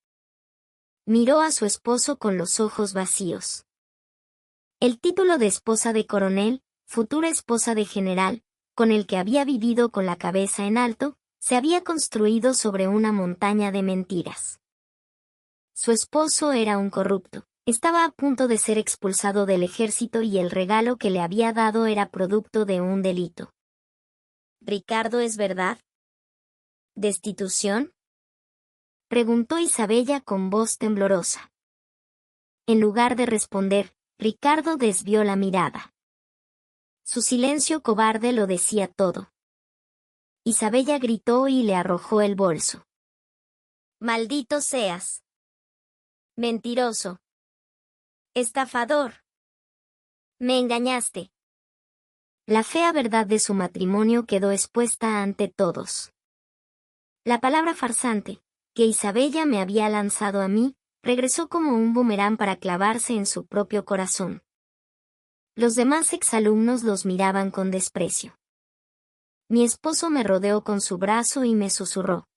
Miró a su esposo con los ojos vacíos. El título de esposa de coronel, futura esposa de general, con el que había vivido con la cabeza en alto, se había construido sobre una montaña de mentiras. Su esposo era un corrupto, estaba a punto de ser expulsado del ejército y el regalo que le había dado era producto de un delito. ¿Ricardo es verdad? ¿Destitución? Preguntó Isabella con voz temblorosa. En lugar de responder, Ricardo desvió la mirada. Su silencio cobarde lo decía todo. Isabella gritó y le arrojó el bolso. ¡Maldito seas! Mentiroso. Estafador. Me engañaste. La fea verdad de su matrimonio quedó expuesta ante todos. La palabra farsante, que Isabella me había lanzado a mí, regresó como un boomerang para clavarse en su propio corazón. Los demás exalumnos los miraban con desprecio. Mi esposo me rodeó con su brazo y me susurró.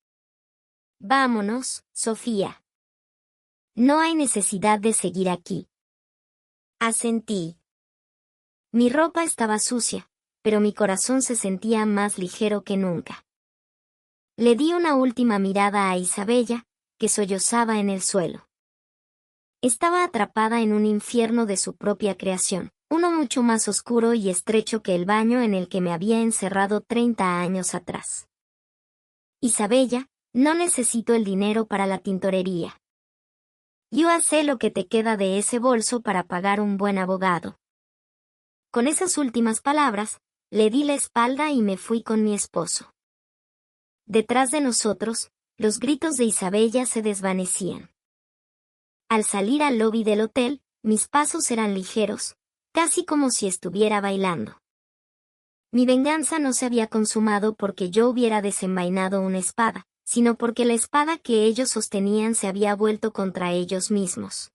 Vámonos, Sofía. No hay necesidad de seguir aquí. Asentí. Mi ropa estaba sucia, pero mi corazón se sentía más ligero que nunca. Le di una última mirada a Isabella, que sollozaba en el suelo. Estaba atrapada en un infierno de su propia creación, uno mucho más oscuro y estrecho que el baño en el que me había encerrado 30 años atrás. Isabella, no necesito el dinero para la tintorería. Yo sé lo que te queda de ese bolso para pagar un buen abogado. Con esas últimas palabras, le di la espalda y me fui con mi esposo. Detrás de nosotros, los gritos de Isabella se desvanecían. Al salir al lobby del hotel, mis pasos eran ligeros, casi como si estuviera bailando. Mi venganza no se había consumado porque yo hubiera desenvainado una espada, sino porque la espada que ellos sostenían se había vuelto contra ellos mismos.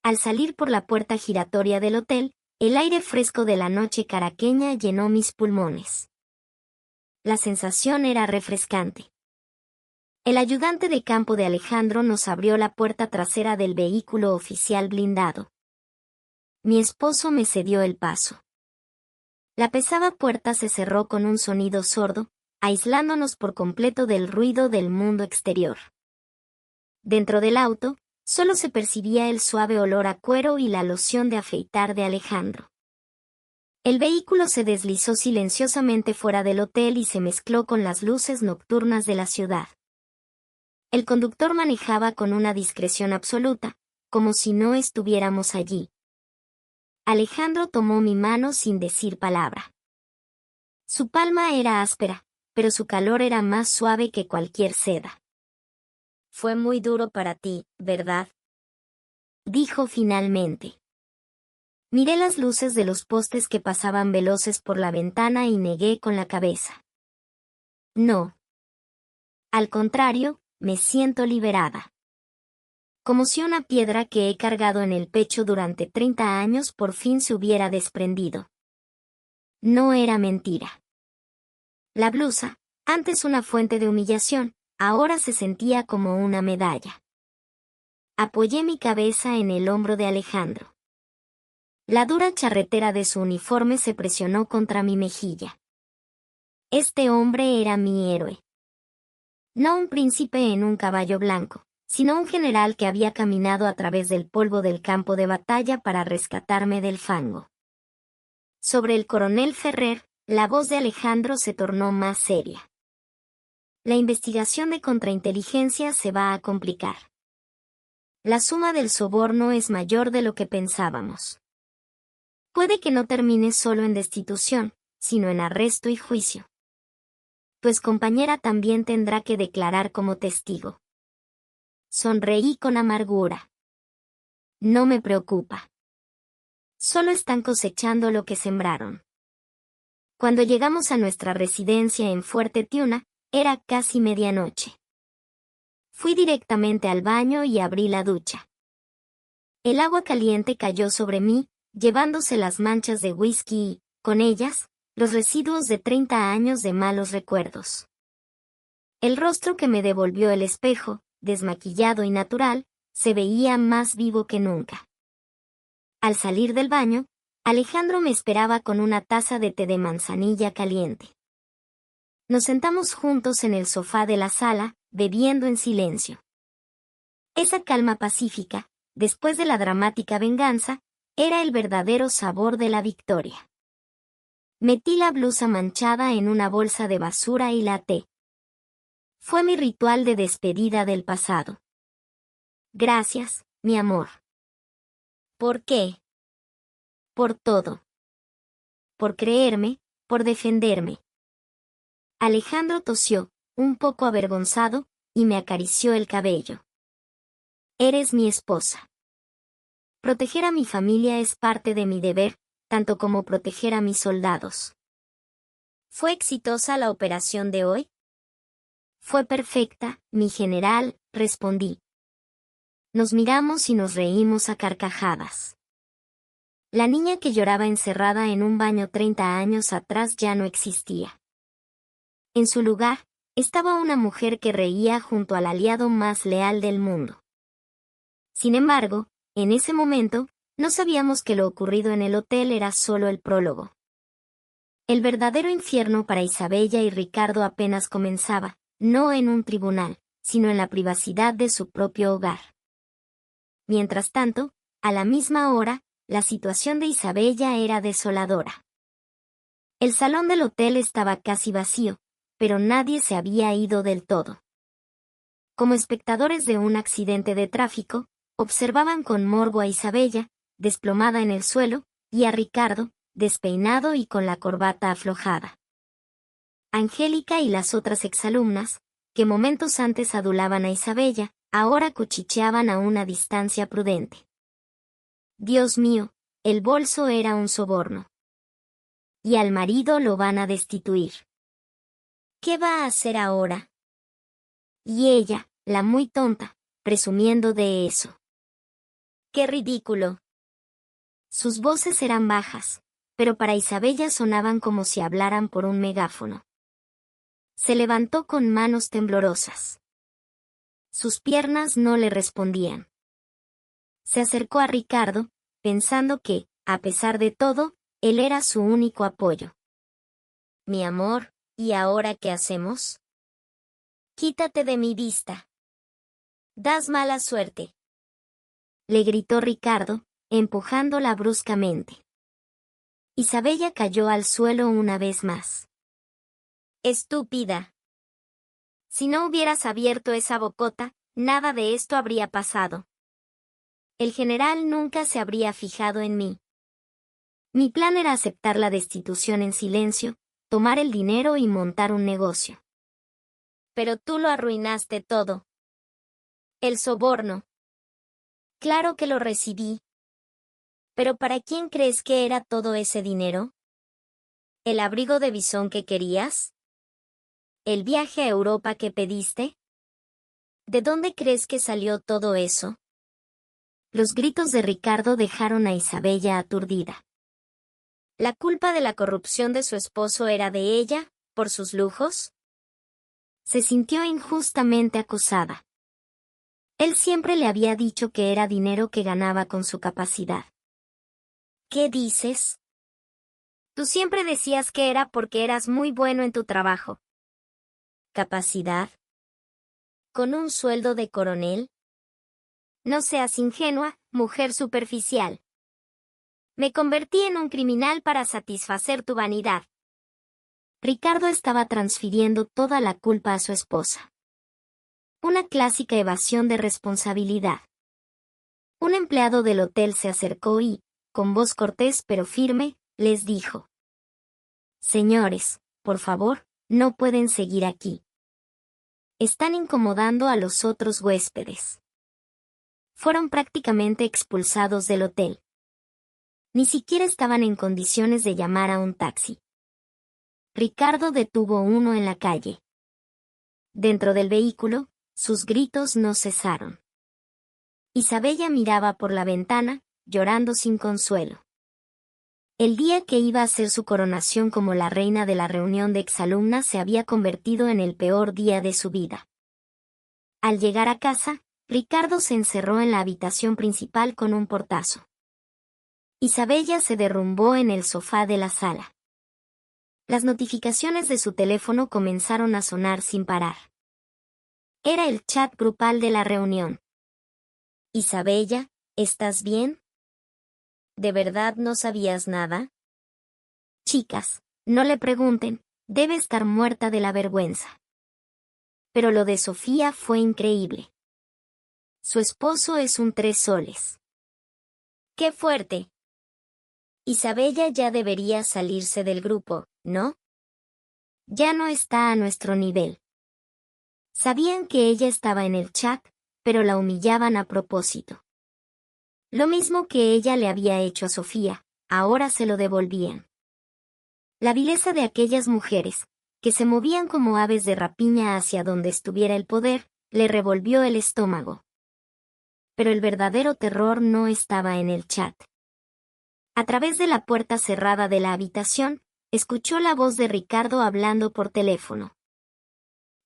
Al salir por la puerta giratoria del hotel, el aire fresco de la noche caraqueña llenó mis pulmones. La sensación era refrescante. El ayudante de campo de Alejandro nos abrió la puerta trasera del vehículo oficial blindado. Mi esposo me cedió el paso. La pesada puerta se cerró con un sonido sordo, aislándonos por completo del ruido del mundo exterior. Dentro del auto, solo se percibía el suave olor a cuero y la loción de afeitar de Alejandro. El vehículo se deslizó silenciosamente fuera del hotel y se mezcló con las luces nocturnas de la ciudad. El conductor manejaba con una discreción absoluta, como si no estuviéramos allí. Alejandro tomó mi mano sin decir palabra. Su palma era áspera, pero su calor era más suave que cualquier seda. Fue muy duro para ti, ¿verdad? Dijo finalmente. Miré las luces de los postes que pasaban veloces por la ventana y negué con la cabeza. No. Al contrario, me siento liberada. Como si una piedra que he cargado en el pecho durante 30 años por fin se hubiera desprendido. No era mentira. La blusa, antes una fuente de humillación, ahora se sentía como una medalla. Apoyé mi cabeza en el hombro de Alejandro. La dura charretera de su uniforme se presionó contra mi mejilla. Este hombre era mi héroe. No un príncipe en un caballo blanco, sino un general que había caminado a través del polvo del campo de batalla para rescatarme del fango. Sobre el coronel Ferrer, la voz de Alejandro se tornó más seria. La investigación de contrainteligencia se va a complicar. La suma del soborno es mayor de lo que pensábamos. Puede que no termine solo en destitución, sino en arresto y juicio. Tu excompañera también tendrá que declarar como testigo. Sonreí con amargura. No me preocupa. Solo están cosechando lo que sembraron. Cuando llegamos a nuestra residencia en Fuerte Tiuna, era casi medianoche. Fui directamente al baño y abrí la ducha. El agua caliente cayó sobre mí, llevándose las manchas de whisky y, con ellas, los residuos de 30 años de malos recuerdos. El rostro que me devolvió el espejo, desmaquillado y natural, se veía más vivo que nunca. Al salir del baño, Alejandro me esperaba con una taza de té de manzanilla caliente. Nos sentamos juntos en el sofá de la sala, bebiendo en silencio. Esa calma pacífica, después de la dramática venganza, era el verdadero sabor de la victoria. Metí la blusa manchada en una bolsa de basura y la até. Fue mi ritual de despedida del pasado. Gracias, mi amor. ¿Por qué? Por todo. Por creerme, por defenderme. Alejandro tosió, un poco avergonzado, y me acarició el cabello. Eres mi esposa. Proteger a mi familia es parte de mi deber, tanto como proteger a mis soldados. ¿Fue exitosa la operación de hoy? Fue perfecta, mi general, respondí. Nos miramos y nos reímos a carcajadas. La niña que lloraba encerrada en un baño 30 años atrás ya no existía. En su lugar, estaba una mujer que reía junto al aliado más leal del mundo. Sin embargo, en ese momento, no sabíamos que lo ocurrido en el hotel era solo el prólogo. El verdadero infierno para Isabella y Ricardo apenas comenzaba, no en un tribunal, sino en la privacidad de su propio hogar. Mientras tanto, a la misma hora, la situación de Isabella era desoladora. El salón del hotel estaba casi vacío, pero nadie se había ido del todo. Como espectadores de un accidente de tráfico, observaban con morbo a Isabella, desplomada en el suelo, y a Ricardo, despeinado y con la corbata aflojada. Angélica y las otras exalumnas, que momentos antes adulaban a Isabella, ahora cuchicheaban a una distancia prudente. Dios mío, el bolso era un soborno. Y al marido lo van a destituir. ¿Qué va a hacer ahora? Y ella, la muy tonta, presumiendo de eso. ¡Qué ridículo! Sus voces eran bajas, pero para Isabella sonaban como si hablaran por un megáfono. Se levantó con manos temblorosas. Sus piernas no le respondían. Se acercó a Ricardo, pensando que, a pesar de todo, él era su único apoyo. Mi amor, ¿y ahora qué hacemos? Quítate de mi vista. Das mala suerte. Le gritó Ricardo, empujándola bruscamente. Isabella cayó al suelo una vez más. Estúpida. Si no hubieras abierto esa bocota, nada de esto habría pasado. El general nunca se habría fijado en mí. Mi plan era aceptar la destitución en silencio, tomar el dinero y montar un negocio. Pero tú lo arruinaste todo. El soborno. Claro que lo recibí. ¿Pero para quién crees que era todo ese dinero? ¿El abrigo de bisón que querías? ¿El viaje a Europa que pediste? ¿De dónde crees que salió todo eso? Los gritos de Ricardo dejaron a Isabella aturdida. ¿La culpa de la corrupción de su esposo era de ella, por sus lujos? Se sintió injustamente acusada. Él siempre le había dicho que era dinero que ganaba con su capacidad. ¿Qué dices? Tú siempre decías que era porque eras muy bueno en tu trabajo. ¿Capacidad? ¿Con un sueldo de coronel? No seas ingenua, mujer superficial. Me convertí en un criminal para satisfacer tu vanidad. Ricardo estaba transfiriendo toda la culpa a su esposa. Una clásica evasión de responsabilidad. Un empleado del hotel se acercó y, con voz cortés pero firme, les dijo: Señores, por favor, no pueden seguir aquí. Están incomodando a los otros huéspedes. Fueron prácticamente expulsados del hotel. Ni siquiera estaban en condiciones de llamar a un taxi. Ricardo detuvo uno en la calle. Dentro del vehículo, sus gritos no cesaron. Isabella miraba por la ventana, llorando sin consuelo. El día que iba a ser su coronación como la reina de la reunión de exalumnas se había convertido en el peor día de su vida. Al llegar a casa, Ricardo se encerró en la habitación principal con un portazo. Isabella se derrumbó en el sofá de la sala. Las notificaciones de su teléfono comenzaron a sonar sin parar. Era el chat grupal de la reunión. Isabella, ¿estás bien? ¿De verdad no sabías nada? Chicas, no le pregunten, debe estar muerta de la vergüenza. Pero lo de Sofía fue increíble. Su esposo es un 3 soles. ¡Qué fuerte! Isabella ya debería salirse del grupo, ¿no? Ya no está a nuestro nivel. Sabían que ella estaba en el chat, pero la humillaban a propósito. Lo mismo que ella le había hecho a Sofía, ahora se lo devolvían. La vileza de aquellas mujeres, que se movían como aves de rapiña hacia donde estuviera el poder, le revolvió el estómago. Pero el verdadero terror no estaba en el chat. A través de la puerta cerrada de la habitación, escuchó la voz de Ricardo hablando por teléfono.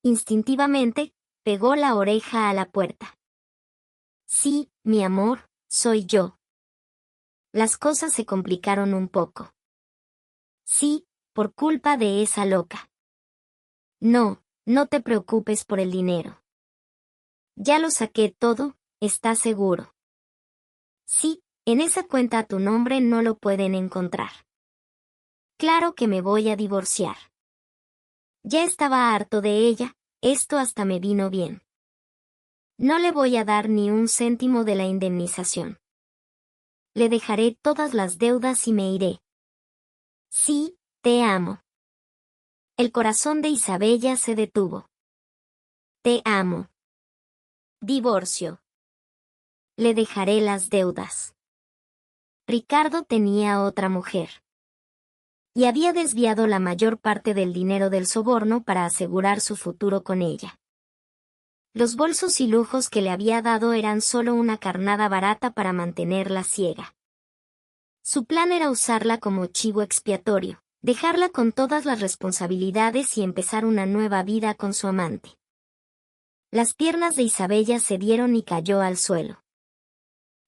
Instintivamente, pegó la oreja a la puerta. Sí, mi amor, soy yo. Las cosas se complicaron un poco. Sí, por culpa de esa loca. No, no te preocupes por el dinero. Ya lo saqué todo, ¿estás seguro? Sí, en esa cuenta a tu nombre no lo pueden encontrar. Claro que me voy a divorciar. Ya estaba harto de ella, esto hasta me vino bien. No le voy a dar ni un céntimo de la indemnización. Le dejaré todas las deudas y me iré. Sí, te amo. El corazón de Isabella se detuvo. Te amo. Divorcio. Le dejaré las deudas. Ricardo tenía otra mujer. Y había desviado la mayor parte del dinero del soborno para asegurar su futuro con ella. Los bolsos y lujos que le había dado eran solo una carnada barata para mantenerla ciega. Su plan era usarla como chivo expiatorio, dejarla con todas las responsabilidades y empezar una nueva vida con su amante. Las piernas de Isabella cedieron y cayó al suelo.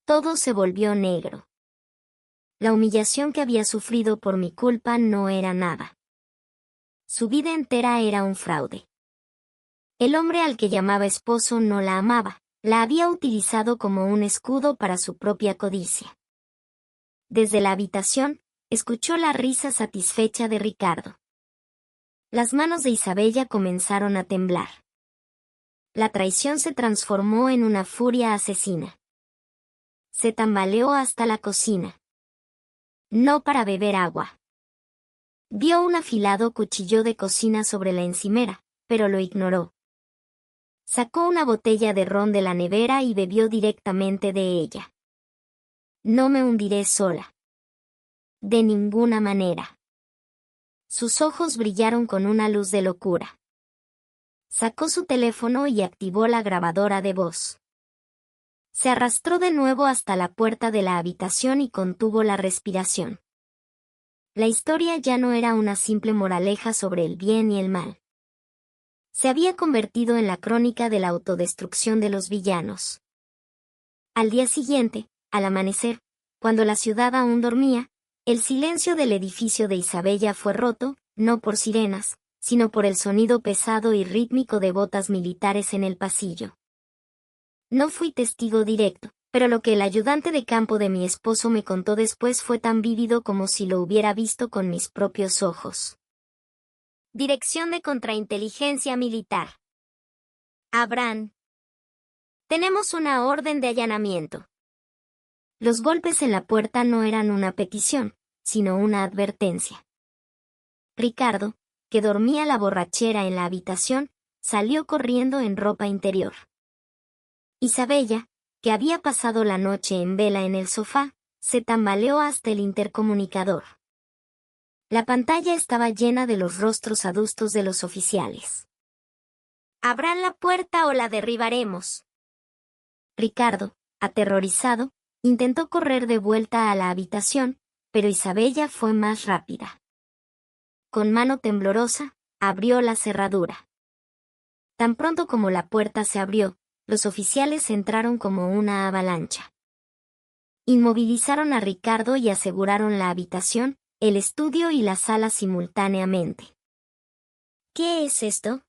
Todo se volvió negro. La humillación que había sufrido por mi culpa no era nada. Su vida entera era un fraude. El hombre al que llamaba esposo no la amaba, la había utilizado como un escudo para su propia codicia. Desde la habitación, escuchó la risa satisfecha de Ricardo. Las manos de Isabella comenzaron a temblar. La traición se transformó en una furia asesina. Se tambaleó hasta la cocina. No para beber agua. Vio un afilado cuchillo de cocina sobre la encimera, pero lo ignoró. Sacó una botella de ron de la nevera y bebió directamente de ella. No me hundiré sola. De ninguna manera. Sus ojos brillaron con una luz de locura. Sacó su teléfono y activó la grabadora de voz. Se arrastró de nuevo hasta la puerta de la habitación y contuvo la respiración. La historia ya no era una simple moraleja sobre el bien y el mal. Se había convertido en la crónica de la autodestrucción de los villanos. Al día siguiente, al amanecer, cuando la ciudad aún dormía, el silencio del edificio de Isabella fue roto, no por sirenas, sino por el sonido pesado y rítmico de botas militares en el pasillo. No fui testigo directo, pero lo que el ayudante de campo de mi esposo me contó después fue tan vívido como si lo hubiera visto con mis propios ojos. Dirección de Contrainteligencia Militar. Abraham. Tenemos una orden de allanamiento. Los golpes en la puerta no eran una petición, sino una advertencia. Ricardo, que dormía la borrachera en la habitación, salió corriendo en ropa interior. Isabella, que había pasado la noche en vela en el sofá, se tambaleó hasta el intercomunicador. La pantalla estaba llena de los rostros adustos de los oficiales. «Abran la puerta o la derribaremos». Ricardo, aterrorizado, intentó correr de vuelta a la habitación, pero Isabella fue más rápida. Con mano temblorosa, abrió la cerradura. Tan pronto como la puerta se abrió, los oficiales entraron como una avalancha. Inmovilizaron a Ricardo y aseguraron la habitación, el estudio y la sala simultáneamente. ¿Qué es esto?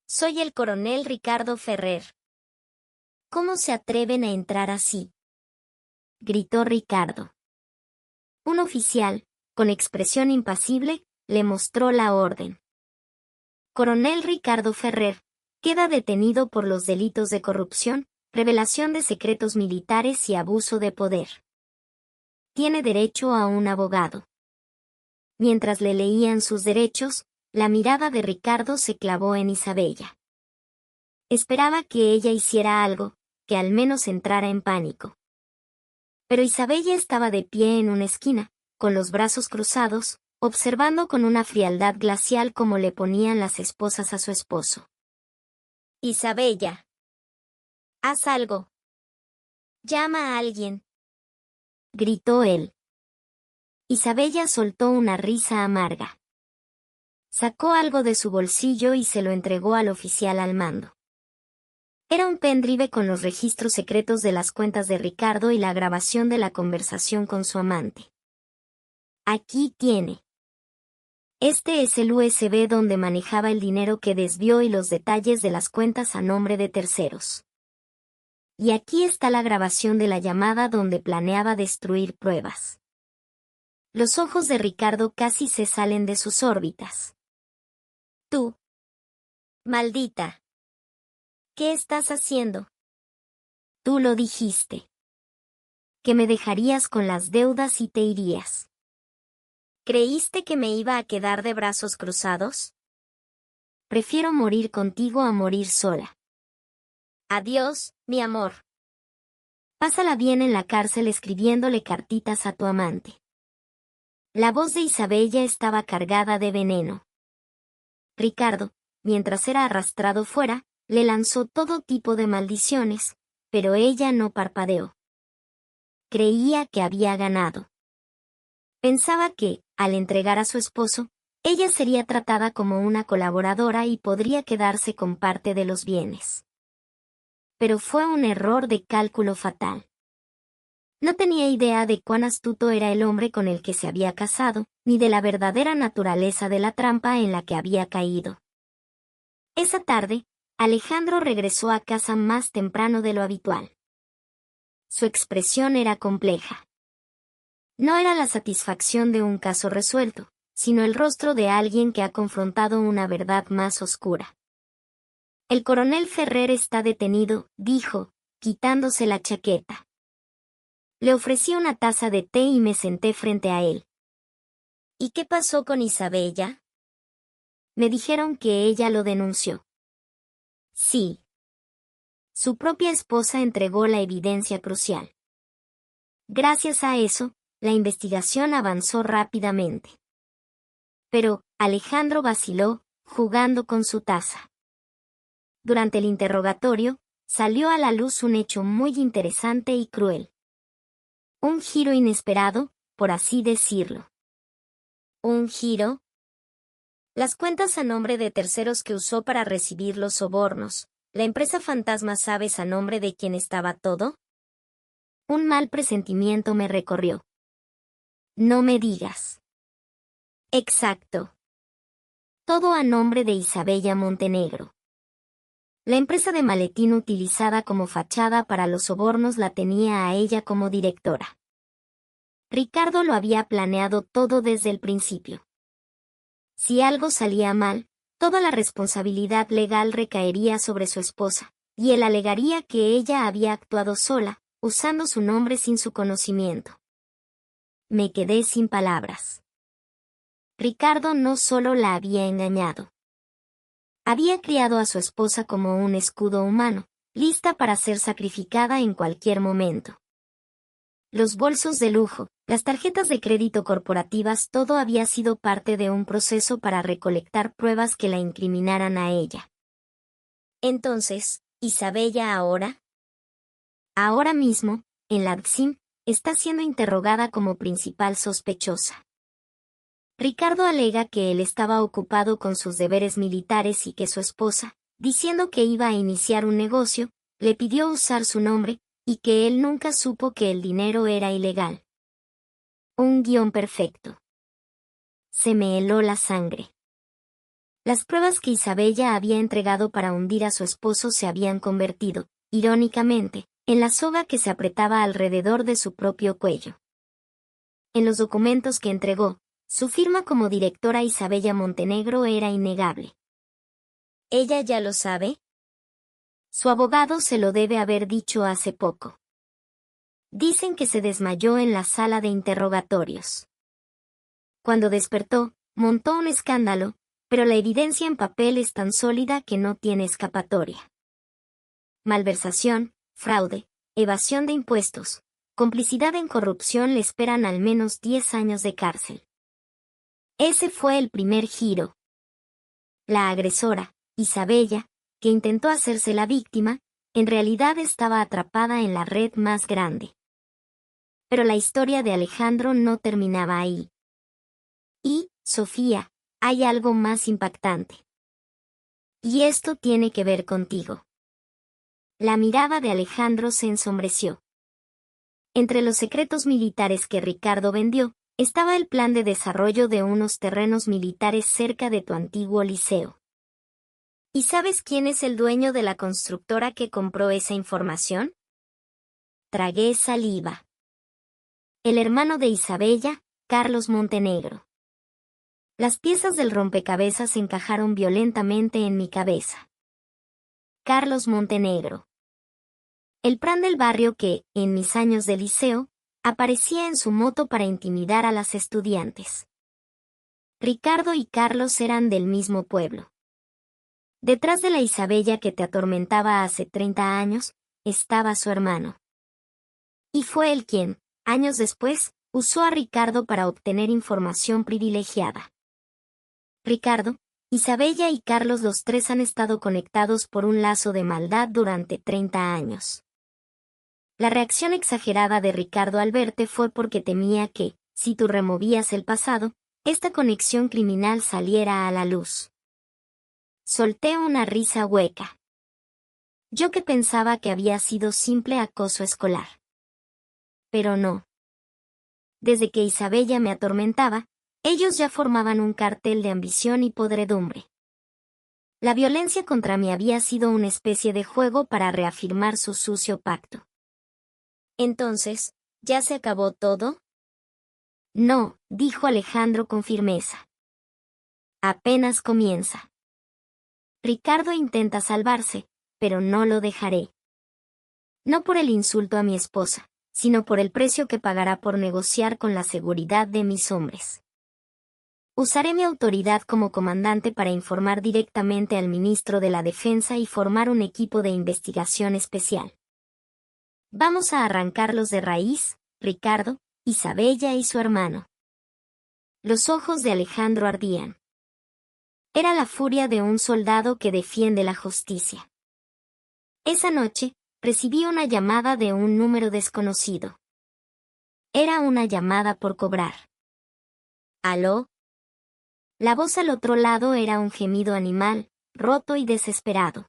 Soy el coronel Ricardo Ferrer. ¿Cómo se atreven a entrar así? Gritó Ricardo. Un oficial, con expresión impasible, le mostró la orden. Coronel Ricardo Ferrer, queda detenido por los delitos de corrupción, revelación de secretos militares y abuso de poder. Tiene derecho a un abogado. Mientras le leían sus derechos, la mirada de Ricardo se clavó en Isabella. Esperaba que ella hiciera algo, que al menos entrara en pánico. Pero Isabella estaba de pie en una esquina, con los brazos cruzados, observando con una frialdad glacial como le ponían las esposas a su esposo. Isabella. Haz algo. Llama a alguien. Gritó él. Isabella soltó una risa amarga. Sacó algo de su bolsillo y se lo entregó al oficial al mando. Era un pendrive con los registros secretos de las cuentas de Ricardo y la grabación de la conversación con su amante. Aquí tiene. Este es el USB donde manejaba el dinero que desvió y los detalles de las cuentas a nombre de terceros. Y aquí está la grabación de la llamada donde planeaba destruir pruebas. Los ojos de Ricardo casi se salen de sus órbitas. Tú. Maldita. ¿Qué estás haciendo? Tú lo dijiste. Que me dejarías con las deudas y te irías. ¿Creíste que me iba a quedar de brazos cruzados? Prefiero morir contigo a morir sola. Adiós, mi amor. Pásala bien en la cárcel escribiéndole cartitas a tu amante. La voz de Isabella estaba cargada de veneno. Ricardo, mientras era arrastrado fuera, le lanzó todo tipo de maldiciones, pero ella no parpadeó. Creía que había ganado. Pensaba que, al entregar a su esposo, ella sería tratada como una colaboradora y podría quedarse con parte de los bienes. Pero fue un error de cálculo fatal. No tenía idea de cuán astuto era el hombre con el que se había casado, ni de la verdadera naturaleza de la trampa en la que había caído. Esa tarde, Alejandro regresó a casa más temprano de lo habitual. Su expresión era compleja. No era la satisfacción de un caso resuelto, sino el rostro de alguien que ha confrontado una verdad más oscura. El coronel Ferrer está detenido, dijo, quitándose la chaqueta. Le ofrecí una taza de té y me senté frente a él. ¿Y qué pasó con Isabella? Me dijeron que ella lo denunció. Sí. Su propia esposa entregó la evidencia crucial. Gracias a eso, la investigación avanzó rápidamente. Pero, Alejandro vaciló, jugando con su taza. Durante el interrogatorio, salió a la luz un hecho muy interesante y cruel. Un giro inesperado, por así decirlo. ¿Un giro? Las cuentas a nombre de terceros que usó para recibir los sobornos. ¿La empresa fantasma sabes a nombre de quién estaba todo? Un mal presentimiento me recorrió. No me digas. Exacto. Todo a nombre de Isabella Montenegro. La empresa de maletín utilizada como fachada para los sobornos la tenía a ella como directora. Ricardo lo había planeado todo desde el principio. Si algo salía mal, toda la responsabilidad legal recaería sobre su esposa, y él alegaría que ella había actuado sola, usando su nombre sin su conocimiento. Me quedé sin palabras. Ricardo no solo la había engañado. Había criado a su esposa como un escudo humano, lista para ser sacrificada en cualquier momento. Los bolsos de lujo, las tarjetas de crédito corporativas, todo había sido parte de un proceso para recolectar pruebas que la incriminaran a ella. Entonces, ¿Isabella ahora? Ahora mismo, en la DSIM, está siendo interrogada como principal sospechosa. Ricardo alega que él estaba ocupado con sus deberes militares y que su esposa, diciendo que iba a iniciar un negocio, le pidió usar su nombre, y que él nunca supo que el dinero era ilegal. Un guión perfecto. Se me heló la sangre. Las pruebas que Isabella había entregado para hundir a su esposo se habían convertido, irónicamente, en la soga que se apretaba alrededor de su propio cuello. En los documentos que entregó, su firma como directora Isabella Montenegro era innegable. ¿Ella ya lo sabe? Su abogado se lo debe haber dicho hace poco. Dicen que se desmayó en la sala de interrogatorios. Cuando despertó, montó un escándalo, pero la evidencia en papel es tan sólida que no tiene escapatoria. Malversación, fraude, evasión de impuestos, complicidad en corrupción le esperan al menos 10 años de cárcel. Ese fue el primer giro. La agresora, Isabella, que intentó hacerse la víctima, en realidad estaba atrapada en la red más grande. Pero la historia de Alejandro no terminaba ahí. Y, Sofía, hay algo más impactante. Y esto tiene que ver contigo. La mirada de Alejandro se ensombreció. Entre los secretos militares que Ricardo vendió, estaba el plan de desarrollo de unos terrenos militares cerca de tu antiguo liceo. ¿Y sabes quién es el dueño de la constructora que compró esa información? Tragué saliva. El hermano de Isabella, Carlos Montenegro. Las piezas del rompecabezas encajaron violentamente en mi cabeza. Carlos Montenegro. El Pran del barrio que, en mis años de liceo, aparecía en su moto para intimidar a las estudiantes. Ricardo y Carlos eran del mismo pueblo. Detrás de la Isabella que te atormentaba hace 30 años, estaba su hermano. Y fue él quien, años después, usó a Ricardo para obtener información privilegiada. Ricardo, Isabella y Carlos, los tres han estado conectados por un lazo de maldad durante 30 años. La reacción exagerada de Ricardo al verte fue porque temía que, si tú removías el pasado, esta conexión criminal saliera a la luz. Solté una risa hueca. Yo que pensaba que había sido simple acoso escolar. Pero no. Desde que Isabella me atormentaba, ellos ya formaban un cartel de ambición y podredumbre. La violencia contra mí había sido una especie de juego para reafirmar su sucio pacto. Entonces, ¿ya se acabó todo? No, dijo Alejandro con firmeza. Apenas comienza. Ricardo intenta salvarse, pero no lo dejaré. No por el insulto a mi esposa, sino por el precio que pagará por negociar con la seguridad de mis hombres. Usaré mi autoridad como comandante para informar directamente al ministro de la Defensa y formar un equipo de investigación especial. Vamos a arrancarlos de raíz, Ricardo, Isabella y su hermano. Los ojos de Alejandro ardían. Era la furia de un soldado que defiende la justicia. Esa noche, recibí una llamada de un número desconocido. Era una llamada por cobrar. ¿Aló? La voz al otro lado era un gemido animal, roto y desesperado.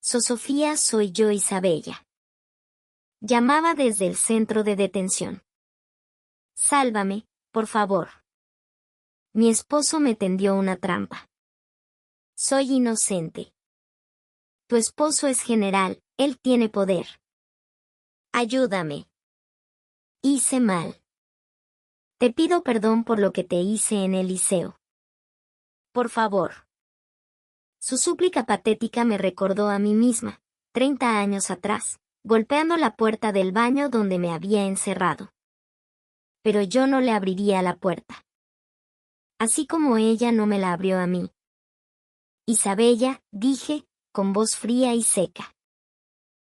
Sofía, soy yo, Isabella. Llamaba desde el centro de detención. Sálvame, por favor. Mi esposo me tendió una trampa. Soy inocente. Tu esposo es general, él tiene poder. Ayúdame. Hice mal. Te pido perdón por lo que te hice en el liceo. Por favor. Su súplica patética me recordó a mí misma, 30 años atrás, golpeando la puerta del baño donde me había encerrado. Pero yo no le abriría la puerta. Así como ella no me la abrió a mí. Isabella, dije, con voz fría y seca.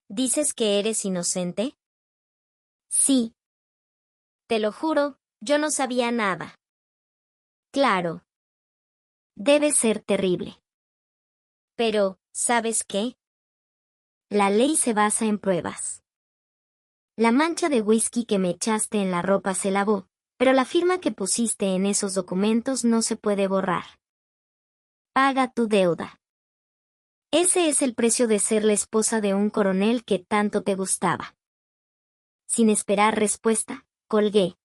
¿Dices que eres inocente? Sí. Te lo juro, yo no sabía nada. Claro. Debe ser terrible. Pero, ¿sabes qué? La ley se basa en pruebas. La mancha de whisky que me echaste en la ropa se lavó, pero la firma que pusiste en esos documentos no se puede borrar. Paga tu deuda. Ese es el precio de ser la esposa de un coronel que tanto te gustaba. Sin esperar respuesta, colgué.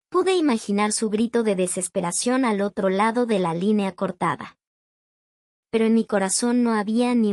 Pude imaginar su grito de desesperación al otro lado de la línea cortada. Pero en mi corazón no había ni